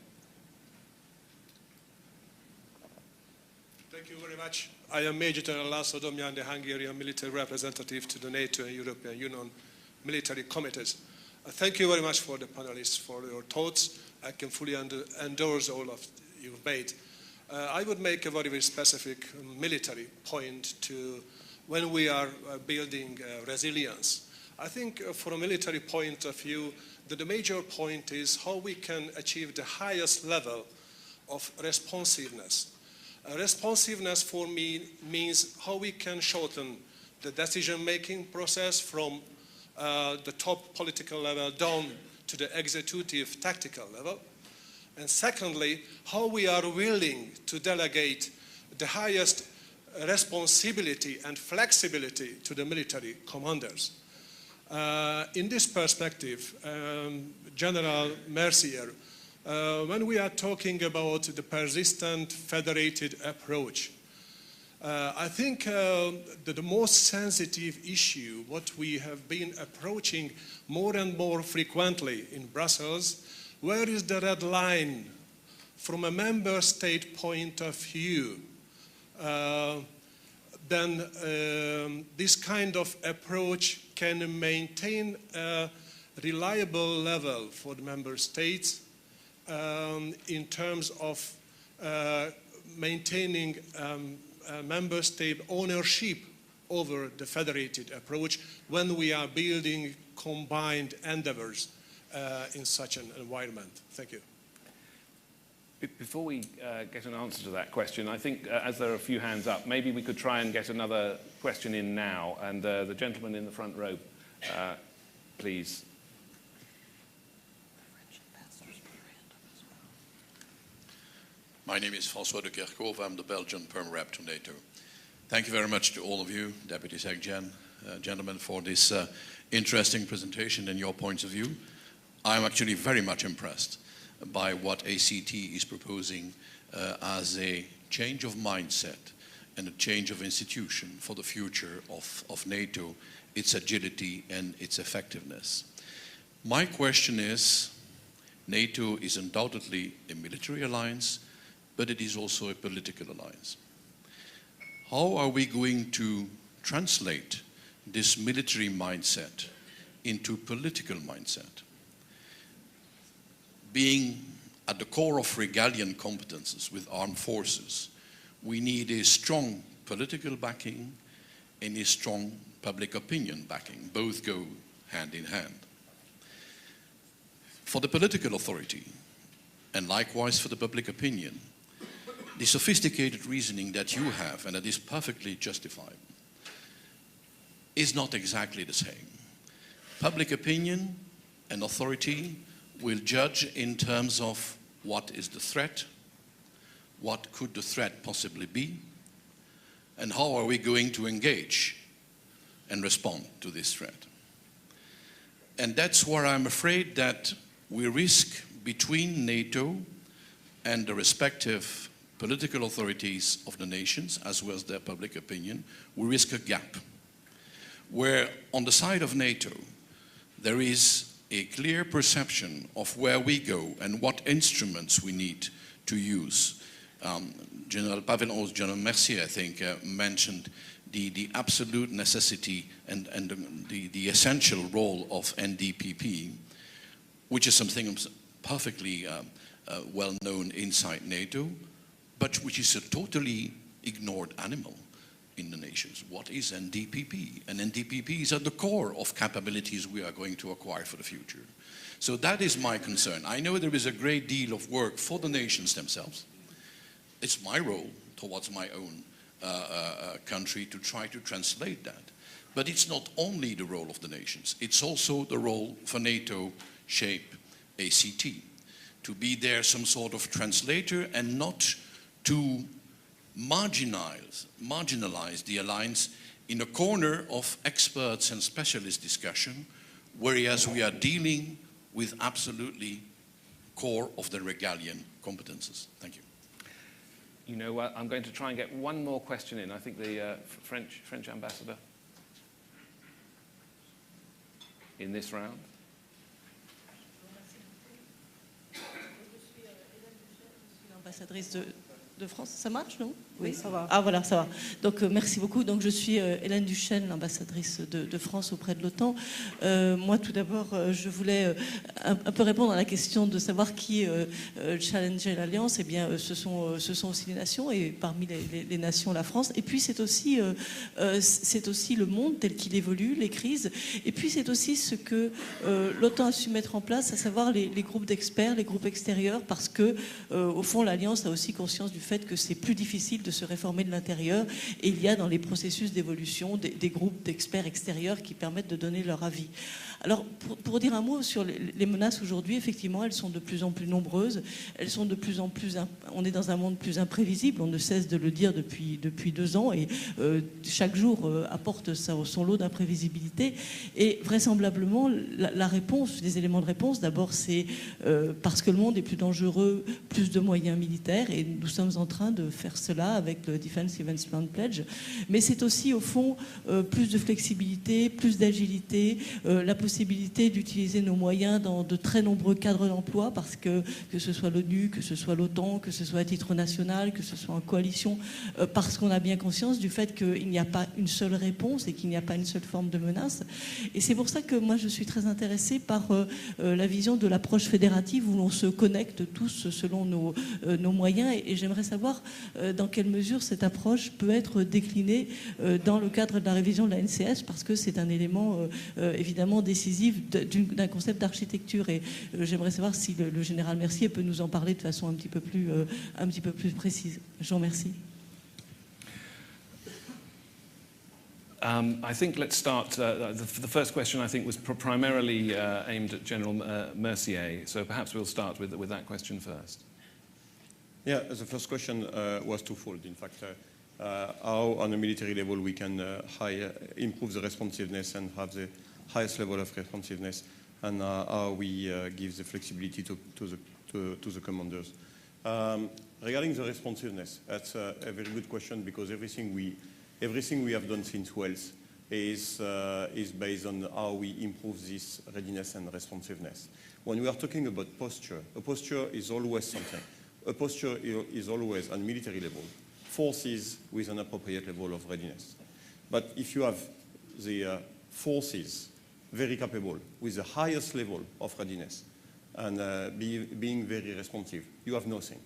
Thank you very much. I am Major General László Domján, the Hungarian military representative to the NATO and European Union military committees. Thank you very much for the panelists, for your thoughts. I can fully endorse all of you've made. I would make a very, very specific military point to when we are building resilience. I think from a military point of view, the major point is how we can achieve the highest level of responsiveness. Responsiveness for me means how we can shorten the decision-making process from the top political level down to the executive tactical level. And secondly, how we are willing to delegate the highest responsibility and flexibility to the military commanders. In this perspective, General Mercier, when we are talking about the persistent federated approach, I think the most sensitive issue, what we have been approaching more and more frequently in Brussels, where is the red line from a member state point of view? Then this kind of approach can maintain a reliable level for the member states in terms of maintaining member state ownership over the federated approach when we are building combined endeavors in such an environment. Thank you. Before we get an answer to that question, I think as there are a few hands up, maybe we could try and get another question in now. And the gentleman in the front row, please. My name is François de Kerkhove. I'm the Belgian Perm Rep to NATO. Thank you very much to all of you, Deputy Secretary, gentlemen, for this interesting presentation and your points of view. I'm actually very much impressed by what ACT is proposing as a change of mindset and a change of institution for the future of NATO, its agility and its effectiveness. My question is, NATO is undoubtedly a military alliance, but it is also a political alliance. How are we going to translate this military mindset into political mindset? Being at the core of regalian competences with armed forces, we need a strong political backing and a strong public opinion backing. Both go hand in hand. For the political authority, and likewise for the public opinion, the sophisticated reasoning that you have, and that is perfectly justified, is not exactly the same. Public opinion and authority will judge in terms of what is the threat, what could the threat possibly be, and how are we going to engage and respond to this threat. And that's where I'm afraid that we risk, between NATO and the respective political authorities of the nations, as well as their public opinion, we risk a gap, where on the side of NATO, there is a clear perception of where we go and what instruments we need to use. General Pavel or General Mercier, I think, mentioned the absolute necessity and the essential role of NDPP, which is something perfectly well known inside NATO, but which is a totally ignored animal in the nations. What is NDPP? And NDPP is at the core of capabilities we are going to acquire for the future. So that is my concern. I know there is a great deal of work for the nations themselves. It's my role towards my own country to try to translate that. But it's not only the role of the nations, it's also the role for NATO, SHAPE, ACT, to be there some sort of translator and not to marginalize the alliance in a corner of experts and specialist discussion, whereas we are dealing with absolutely core of the Regalian competences. Thank you. You know what, I'm going to try and get one more question in. I think the French ambassador in this round. Ambassadrice de France, ça marche, non? Oui, ça va. Ah voilà, ça va. Donc merci beaucoup. Donc je suis Hélène Duchesne, l'ambassadrice de France auprès de l'OTAN. Moi tout d'abord, je voulais un peu répondre à la question de savoir qui challengeait l'Alliance. Eh bien, ce sont aussi les nations, et parmi les nations, la France. Et puis c'est aussi le monde tel qu'il évolue, les crises. Et puis c'est aussi ce que l'OTAN a su mettre en place, à savoir les groupes d'experts, les groupes extérieurs, parce que au fond l'Alliance a aussi conscience du fait que c'est plus difficile de se réformer de l'intérieur, et il y a dans les processus d'évolution des groupes d'experts extérieurs qui permettent de donner leur avis. Alors, pour dire un mot sur les menaces aujourd'hui, effectivement, elles sont de plus en plus nombreuses, elles sont de plus en plus... On est dans un monde plus imprévisible, on ne cesse de le dire depuis 2 ans, et chaque jour apporte son lot d'imprévisibilité, et vraisemblablement, la réponse, les éléments de réponse, d'abord, c'est parce que le monde est plus dangereux, plus de moyens militaires, et nous sommes en train de faire cela avec le Defense Investment Pledge, mais c'est aussi, au fond, plus de flexibilité, plus d'agilité, la possibilité d'utiliser nos moyens dans de très nombreux cadres d'emploi, parce que ce soit l'ONU, que ce soit l'OTAN, que ce soit à titre national, que ce soit en coalition, parce qu'on a bien conscience du fait qu'il n'y a pas une seule réponse et qu'il n'y a pas une seule forme de menace. Et c'est pour ça que moi je suis très intéressée par la vision de l'approche fédérative où l'on se connecte tous selon nos moyens, et j'aimerais savoir dans quelle mesure cette approche peut être déclinée dans le cadre de la révision de la NCS, parce que c'est un élément évidemment décisif d'un concept d'architecture, et j'aimerais savoir si le général Mercier peut nous en parler de façon un petit peu plus précise. Je vous remercie. I think let's start. The first question I think was primarily aimed at General Mercier, so perhaps we'll start with that question first. Yeah, the first question was twofold. In fact, how on a military level we can improve the responsiveness and have the highest level of responsiveness, and how we give the flexibility to the commanders. Regarding the responsiveness, that's a very good question, because everything we have done since Wales is based on how we improve this readiness and responsiveness. When we are talking about posture, a posture is always something. A posture is always, on military level, forces with an appropriate level of readiness. But if you have the forces very capable with the highest level of readiness and being very responsive, you have nothing,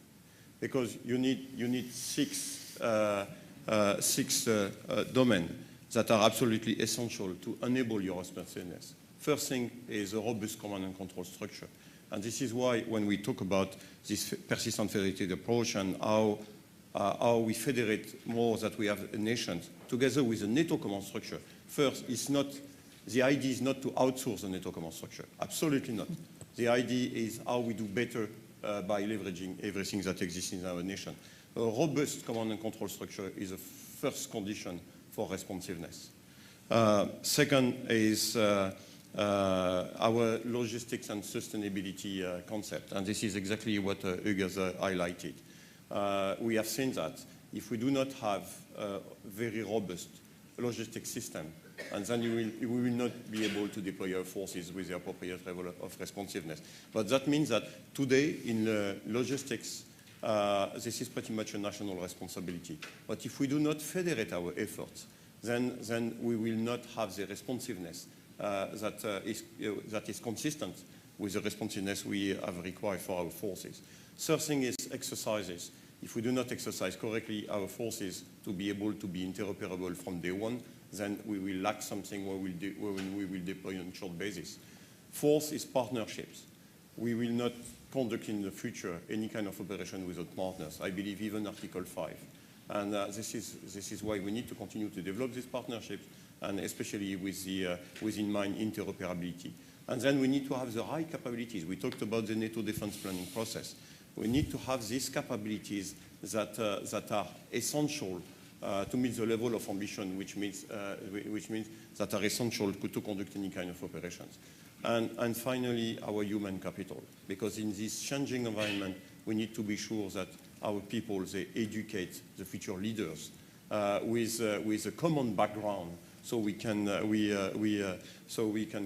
because you need six domains that are absolutely essential to enable your responsiveness. First thing is a robust command and control structure, and this is why when we talk about this persistent federated approach and how we federate more, that we have nations together with a NATO command structure. First, the idea is not to outsource the NATO command structure. Absolutely not. The idea is how we do better by leveraging everything that exists in our nation. A robust command and control structure is a first condition for responsiveness. Second is our logistics and sustainability concept, and this is exactly what Hugo has highlighted. We have seen that if we do not have a very robust logistics system, and then we will not be able to deploy our forces with the appropriate level of responsiveness. But that means that today in logistics, this is pretty much a national responsibility. But if we do not federate our efforts, then we will not have the responsiveness that is consistent with the responsiveness we have required for our forces. Third thing is exercises. If we do not exercise correctly our forces to be able to be interoperable from day one, then we will lack something when we will deploy on a short basis. Fourth is partnerships. We will not conduct in the future any kind of operation without partners. I believe even Article 5. And this is why we need to continue to develop these partnerships, and especially with in mind interoperability. And then we need to have the right capabilities. We talked about the NATO defense planning process. We need to have these capabilities that are essential to meet the level of ambition, which means that are essential to conduct any kind of operations. And finally, our human capital, because in this changing environment, we need to be sure that our people, they educate the future leaders with a common background, so we can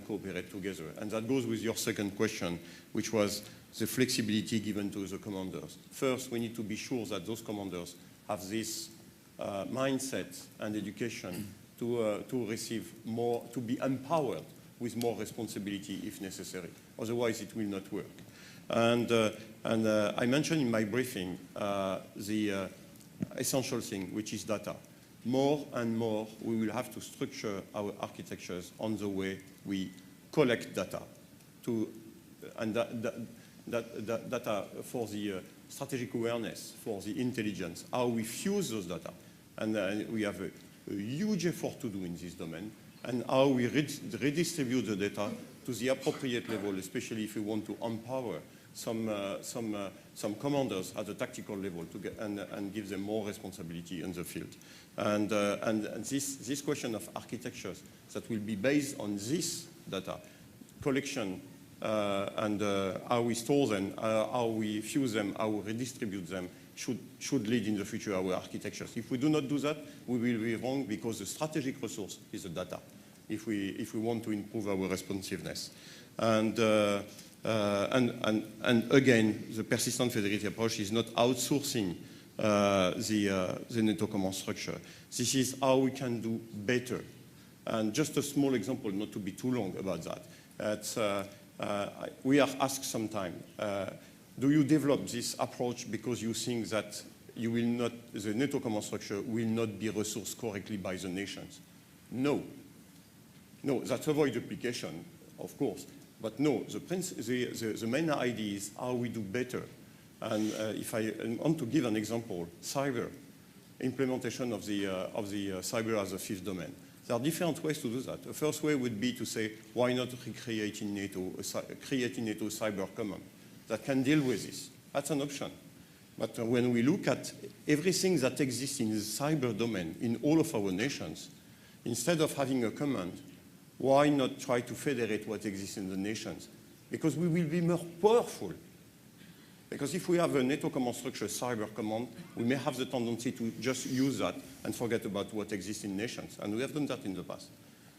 cooperate together. And that goes with your second question, which was the flexibility given to the commanders. First, we need to be sure that those commanders have this mindset and education to receive more, to be empowered with more responsibility if necessary. Otherwise, it will not work. And I mentioned in my briefing the essential thing, which is data. More and more, we will have to structure our architectures on the way we collect data, and data for the strategic awareness, for the intelligence, how we fuse those data. And we have a huge effort to do in this domain, and how we redistribute the data to the appropriate level, especially if we want to empower some commanders at the tactical level to get, and give them more responsibility in the field. And this question of architectures that will be based on this data collection and how we store them, how we fuse them, how we redistribute them, should lead in the future our architectures. If we do not do that, we will be wrong, because the strategic resource is the data, if we want to improve our responsiveness. And again, the persistent federated approach is not outsourcing the NATO command structure. This is how we can do better. And just a small example, not to be too long about that. We are asked sometimes, do you develop this approach because you think that you will not, the NATO command structure will not be resourced correctly by the nations? No. No, that avoids duplication, of course. But no, the main idea is how we do better. And if I want to give an example, cyber, implementation of the cyber as a fifth domain. There are different ways to do that. The first way would be to say, why not recreate in NATO, create in NATO cyber command that can deal with this? That's an option. But when we look at everything that exists in the cyber domain in all of our nations, instead of having a command, why not try to federate what exists in the nations? Because we will be more powerful. Because if we have a NATO command structure, cyber command, we may have the tendency to just use that and forget about what exists in nations. And we have done that in the past.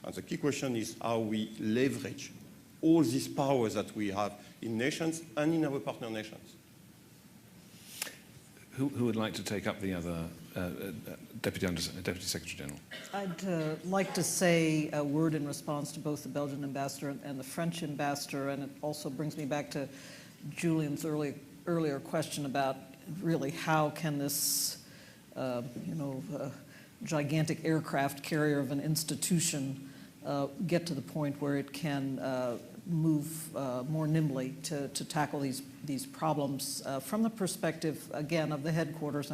And the key question is how we leverage all these powers that we have in nations and in our partner nations. Who would like to take up the other Deputy Secretary General? I'd like to say a word in response to both the Belgian ambassador and the French ambassador, and it also brings me back to Julian's earlier question about really how can this, gigantic aircraft carrier of an institution get to the point where it can move more nimbly to tackle these problems from the perspective, again, of the headquarters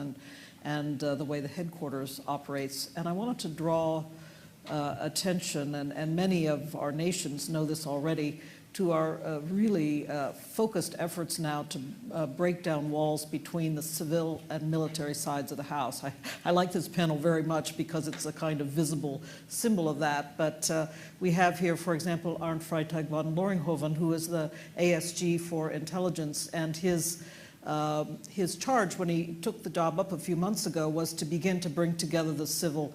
and the way the headquarters operates. And I wanted to draw attention, and many of our nations know this already, to our really focused efforts now to break down walls between the civil and military sides of the House. I like this panel very much because it's a kind of visible symbol of that. But we have here, for example, Arnd Freytag van Loringhoven, who is the ASG for intelligence, and his charge when he took the job up a few months ago was to begin to bring together the civil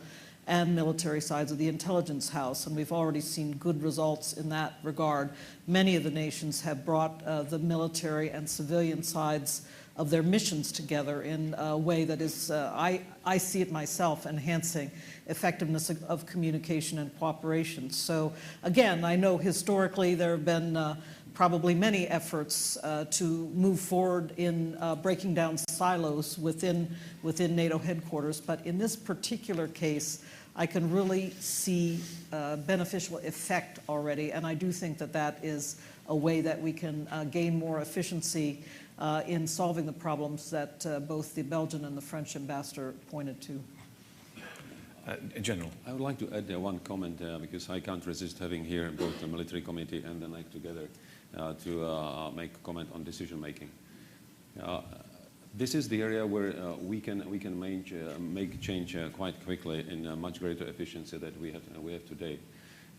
and military sides of the intelligence house, and we've already seen good results in that regard. Many of the nations have brought the military and civilian sides of their missions together in a way that is, I see it myself, enhancing effectiveness of communication and cooperation. So again, I know historically there have been probably many efforts to move forward in breaking down silos within NATO headquarters, but in this particular case, I can really see beneficial effect already, and I do think that that is a way that we can gain more efficiency in solving the problems that both the Belgian and the French ambassador pointed to. General. I would like to add one comment because I can't resist having here both the military committee and the NIC together to make a comment on decision making. This is the area where we can make change quite quickly in a much greater efficiency that we have today.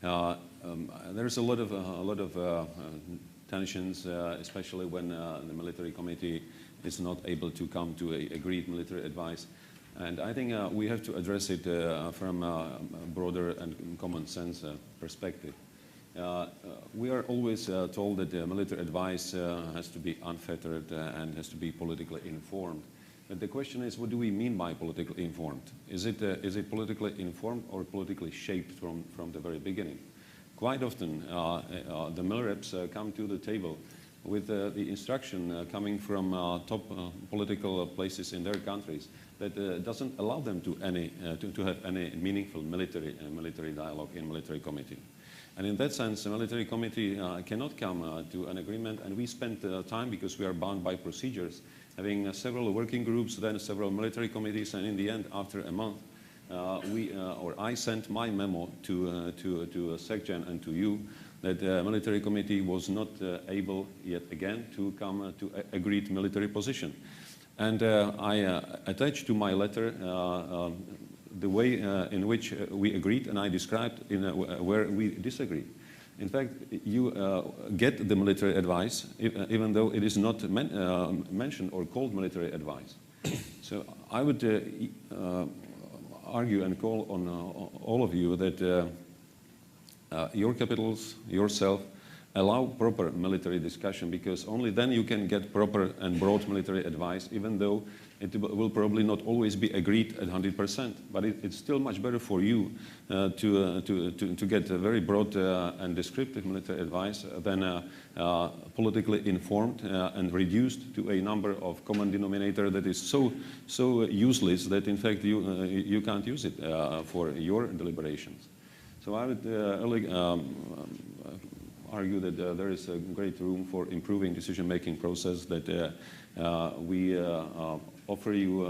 There's a lot of tensions, especially when the military committee is not able to come to an agreed military advice. And I think we have to address it from a broader and common sense perspective. We are always told that military advice has to be unfettered and has to be politically informed. But the question is, what do we mean by politically informed? Is it politically informed or politically shaped from the very beginning? Quite often, the MILREPs come to the table with the instruction coming from top political places in their countries that doesn't allow them to have any meaningful military dialogue in military committee. And in that sense, the military committee cannot come to an agreement, and we spent time, because we are bound by procedures, having several working groups, then several military committees, and in the end, after a month, I sent my memo to SecGen and to you that the military committee was not able yet again to come to agreed military position. And I attached to my letter the way in which we agreed, and I described where we disagreed. In fact, you get the military advice, even though it is not mentioned or called military advice. So I would argue and call on all of you that your capitals, yourself, allow proper military discussion, because only then you can get proper and broad military advice, even though it will probably not always be agreed at 100%. But it's still much better for you to get a very broad and descriptive military advice than politically informed and reduced to a number of common denominator that is so useless that in fact you can't use it for your deliberations. So I would argue that there is a great room for improving decision-making process, that we offer you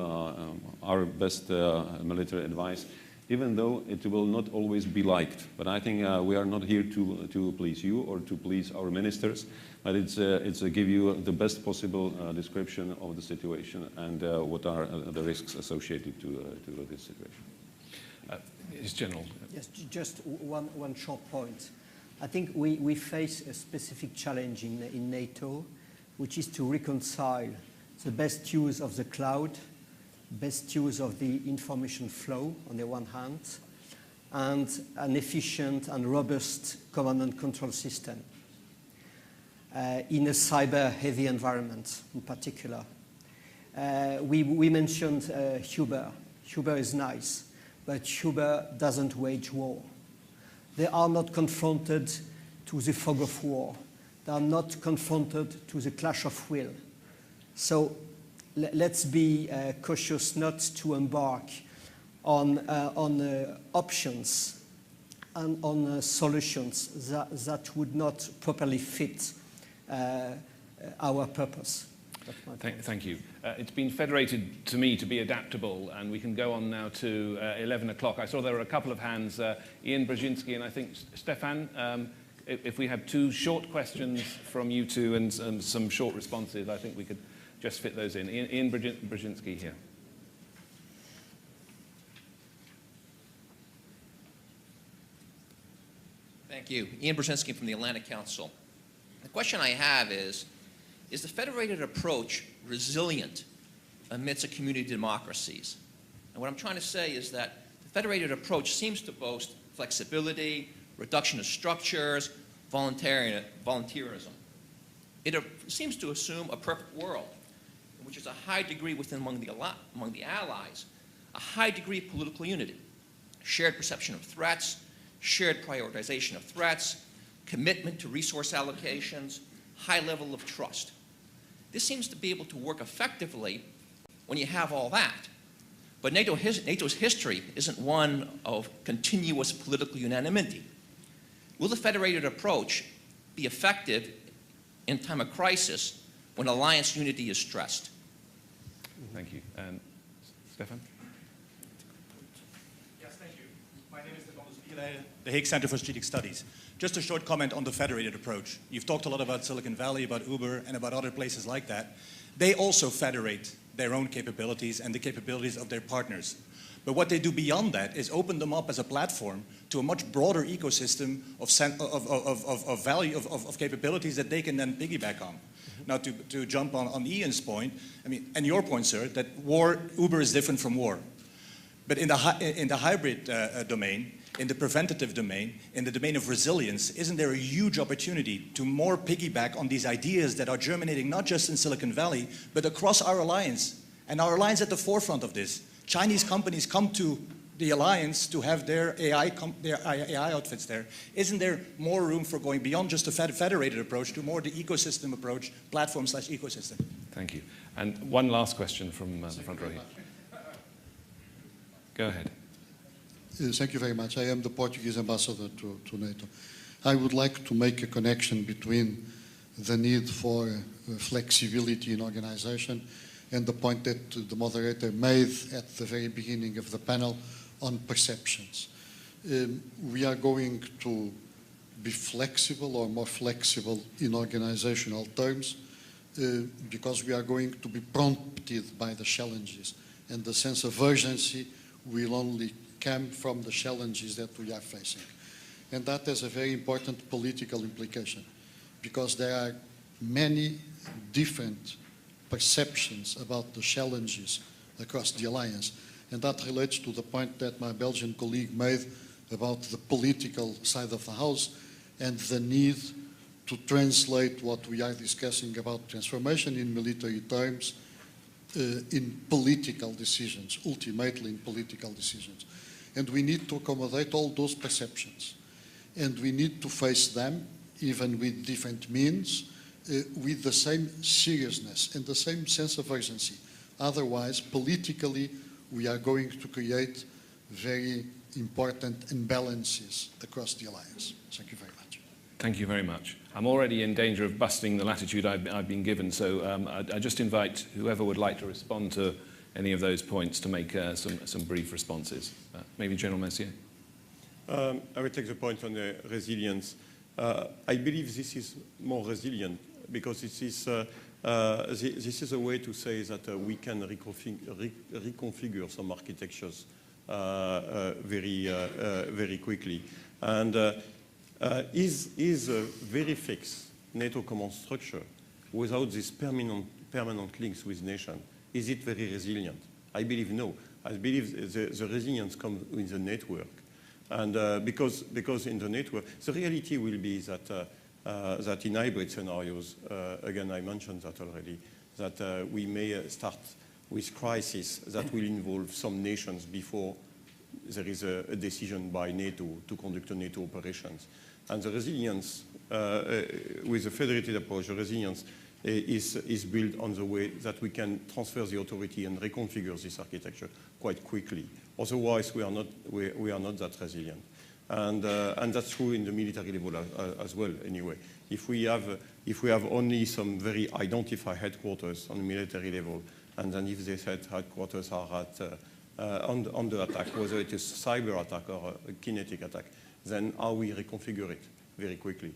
our best military advice, even though it will not always be liked. But I think we are not here to please you or to please our ministers, but it's to give you the best possible description of the situation and what are the risks associated to this situation. Yes, General. Yes, just one short point. I think we face a specific challenge in NATO, which is to reconcile the best use of the cloud, best use of the information flow on the one hand, and an efficient and robust command and control system in a cyber-heavy environment in particular. We mentioned Huber. Huber is nice, but Huber doesn't wage war. They are not confronted to the fog of war. They are not confronted to the clash of will. So let's be cautious not to embark on options and on solutions that would not properly fit our purpose. Thank you. It's been federated to me to be adaptable, and we can go on now to 11 o'clock. I saw there were a couple of hands, Ian Brzezinski and I think Stefan. If we had two short questions from you two and some short responses, I think we could just fit those in. Ian Brzezinski here. Thank you. Ian Brzezinski from the Atlantic Council. The question I have is the federated approach resilient amidst a community of democracies? And what I'm trying to say is that the federated approach seems to boast flexibility, reduction of structures, volunteerism. It seems to assume a perfect world which is a high degree among the allies, a high degree of political unity, shared perception of threats, shared prioritization of threats, commitment to resource allocations, high level of trust. This seems to be able to work effectively when you have all that. But NATO's history isn't one of continuous political unanimity. Will the federated approach be effective in time of crisis when alliance unity is stressed? Thank you. Stefan? Yes, thank you. My name is Stefan Spiele, the Hague Center for Strategic Studies. Just a short comment on the federated approach. You've talked a lot about Silicon Valley, about Uber, and about other places like that. They also federate their own capabilities and the capabilities of their partners. But what they do beyond that is open them up as a platform to a much broader ecosystem of value, of capabilities that they can then piggyback on. Now, to jump on Ian's point, I mean, and your point, sir, that Uber is different from war. But in the hybrid domain, in the preventative domain, in the domain of resilience, isn't there a huge opportunity to more piggyback on these ideas that are germinating not just in Silicon Valley, but across our alliance? And our alliance at the forefront of this. Chinese companies come to the alliance to have their AI outfits there. Isn't there more room for going beyond just a federated approach to more the ecosystem approach, platform/ecosystem? Thank you. And one last question from the front row here. Go ahead. Thank you very much. I am the Portuguese ambassador to NATO. I would like to make a connection between the need for flexibility in organization and the point that the moderator made at the very beginning of the panel on perceptions. We are going to be flexible or more flexible in organizational terms because we are going to be prompted by the challenges, and the sense of urgency will only come from the challenges that we are facing. And that has a very important political implication because there are many different perceptions about the challenges across the alliance. And that relates to the point that my Belgian colleague made about the political side of the house and the need to translate what we are discussing about transformation in military terms in political decisions, ultimately in political decisions. And we need to accommodate all those perceptions. And we need to face them, even with different means, with the same seriousness and the same sense of urgency. Otherwise, politically, we are going to create very important imbalances across the alliance. Thank you very much. Thank you very much. I'm already in danger of busting the latitude I've been given, so I just invite whoever would like to respond to any of those points to make some brief responses. Maybe General Mercier. I will take the point on the resilience. I believe this is more resilient because this is a way to say that we can reconfigure some architectures very quickly. And is a very fixed NATO command structure without these permanent links with nations, is it very resilient? I believe no. I believe the resilience comes with the network. And because in the network, the reality will be that, that in hybrid scenarios, again, I mentioned that already, that we may start with crisis that will involve some nations before there is a decision by NATO to conduct a NATO operations. And the resilience, with the federated approach, the resilience is built on the way that we can transfer the authority and reconfigure this architecture quite quickly. Otherwise, we are not that resilient. And that's true in the military level as well, anyway. If we have only some very identified headquarters on the military level, and then if these headquarters are under attack, whether it is cyber attack or a kinetic attack, then how we reconfigure it very quickly.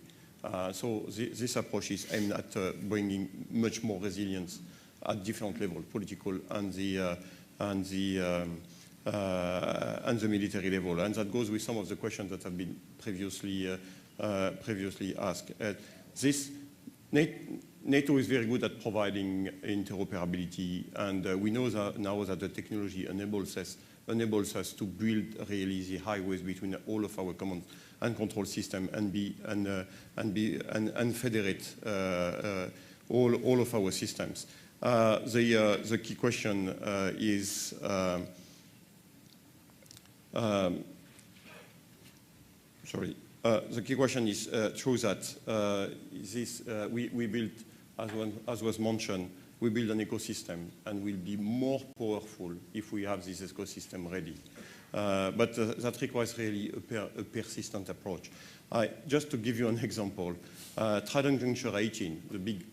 So this approach is aimed at bringing much more resilience at different levels, political and the military level. And that goes with some of the questions that have been previously asked. NATO is very good at providing interoperability, and we know that now that the technology enables us to build really the highways between all of our command and control system and federate all of our systems. The key question is the key question is true that we built, as was mentioned, we build an ecosystem and we'll be more powerful if we have this ecosystem ready. But that requires really a persistent approach. Just to give you an example, Trident Juncture 18,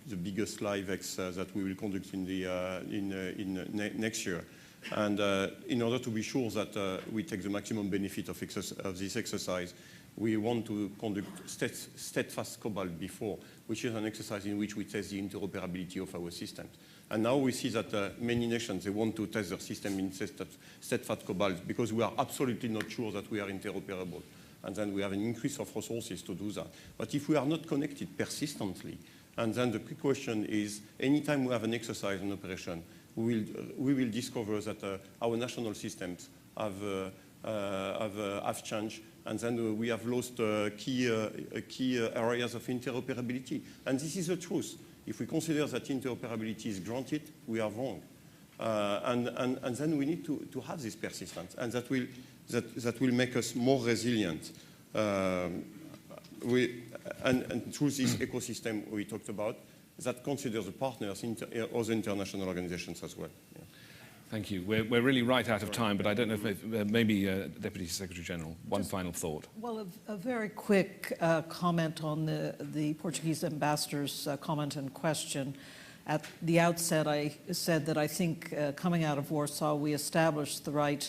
the biggest LiveX that we will conduct next year. And in order to be sure that we take the maximum benefit of this exercise, we want to conduct steadfast cobalt before, which is an exercise in which we test the interoperability of our systems. And now we see that many nations, they want to test their system in steadfast cobalt because we are absolutely not sure that we are interoperable. And then we have an increase of resources to do that. But if we are not connected persistently, and then the quick question is, anytime we have an exercise, an operation, we will discover that our national systems have changed, and then we have lost key areas of interoperability. And this is the truth. If we consider that interoperability is granted, we are wrong. And then we need to have this persistence, and that will make us more resilient. And through this ecosystem we talked about, that considers the partners, other international organizations as well. Yeah. Thank you. We're really right out of time, but I don't know if maybe Deputy Secretary General, one final thought. Well, a very quick comment on the Portuguese ambassador's comment and question. At the outset, I said that I think coming out of Warsaw, we established the right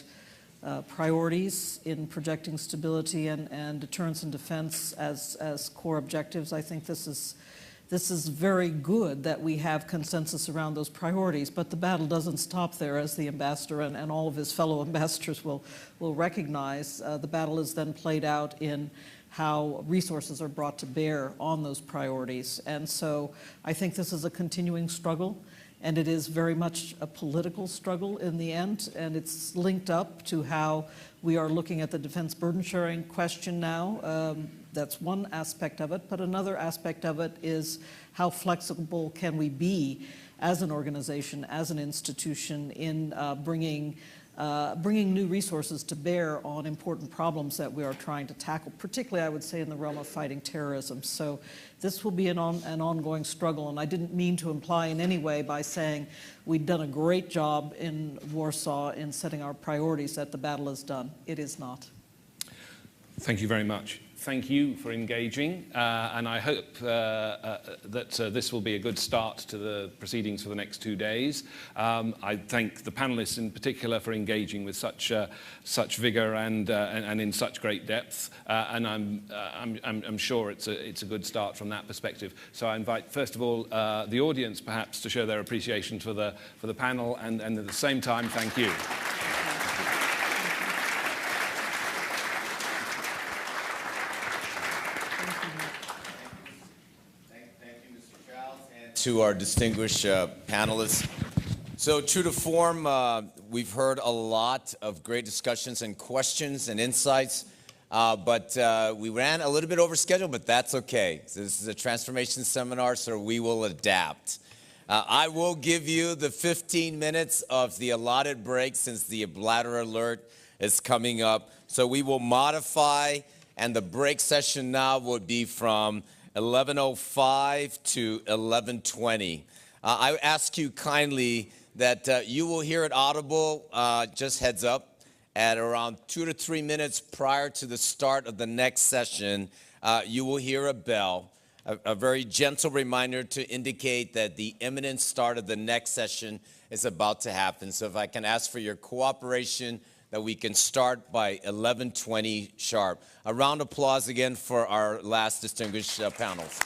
priorities in projecting stability and deterrence and defense as core objectives. I think this is very good that we have consensus around those priorities, but the battle doesn't stop there, as the ambassador and all of his fellow ambassadors will recognize. The battle is then played out in how resources are brought to bear on those priorities. And so I think this is a continuing struggle, and it is very much a political struggle in the end, and it's linked up to how we are looking at the defense burden sharing question now. That's one aspect of it, but another aspect of it is how flexible can we be as an organization, as an institution, in bringing new resources to bear on important problems that we are trying to tackle, particularly, I would say, in the realm of fighting terrorism. So this will be an ongoing struggle, and I didn't mean to imply in any way by saying we'd done a great job in Warsaw in setting our priorities that the battle is done. It is not. Thank you very much. Thank you for engaging, and I hope that this will be a good start to the proceedings for the next 2 days. I thank the panelists in particular for engaging with such vigor and in such great depth, and I'm sure it's a good start from that perspective. So I invite, first of all, the audience perhaps to show their appreciation for the panel, and at the same time, thank you. To our distinguished panelists. So true to form, we've heard a lot of great discussions and questions and insights, but we ran a little bit over schedule, but that's okay. So this is a transformation seminar, so we will adapt. I will give you the 15 minutes of the allotted break since the bladder alert is coming up. So we will modify, and the break session now would be from 11:05 to 11:20. I ask you kindly that you will hear it audible, just heads up, at around 2 to 3 minutes prior to the start of the next session. You will hear a bell, a very gentle reminder to indicate that the imminent start of the next session is about to happen. So if I can ask for your cooperation, that we can start by 11:20 sharp. A round of applause again for our last distinguished panels.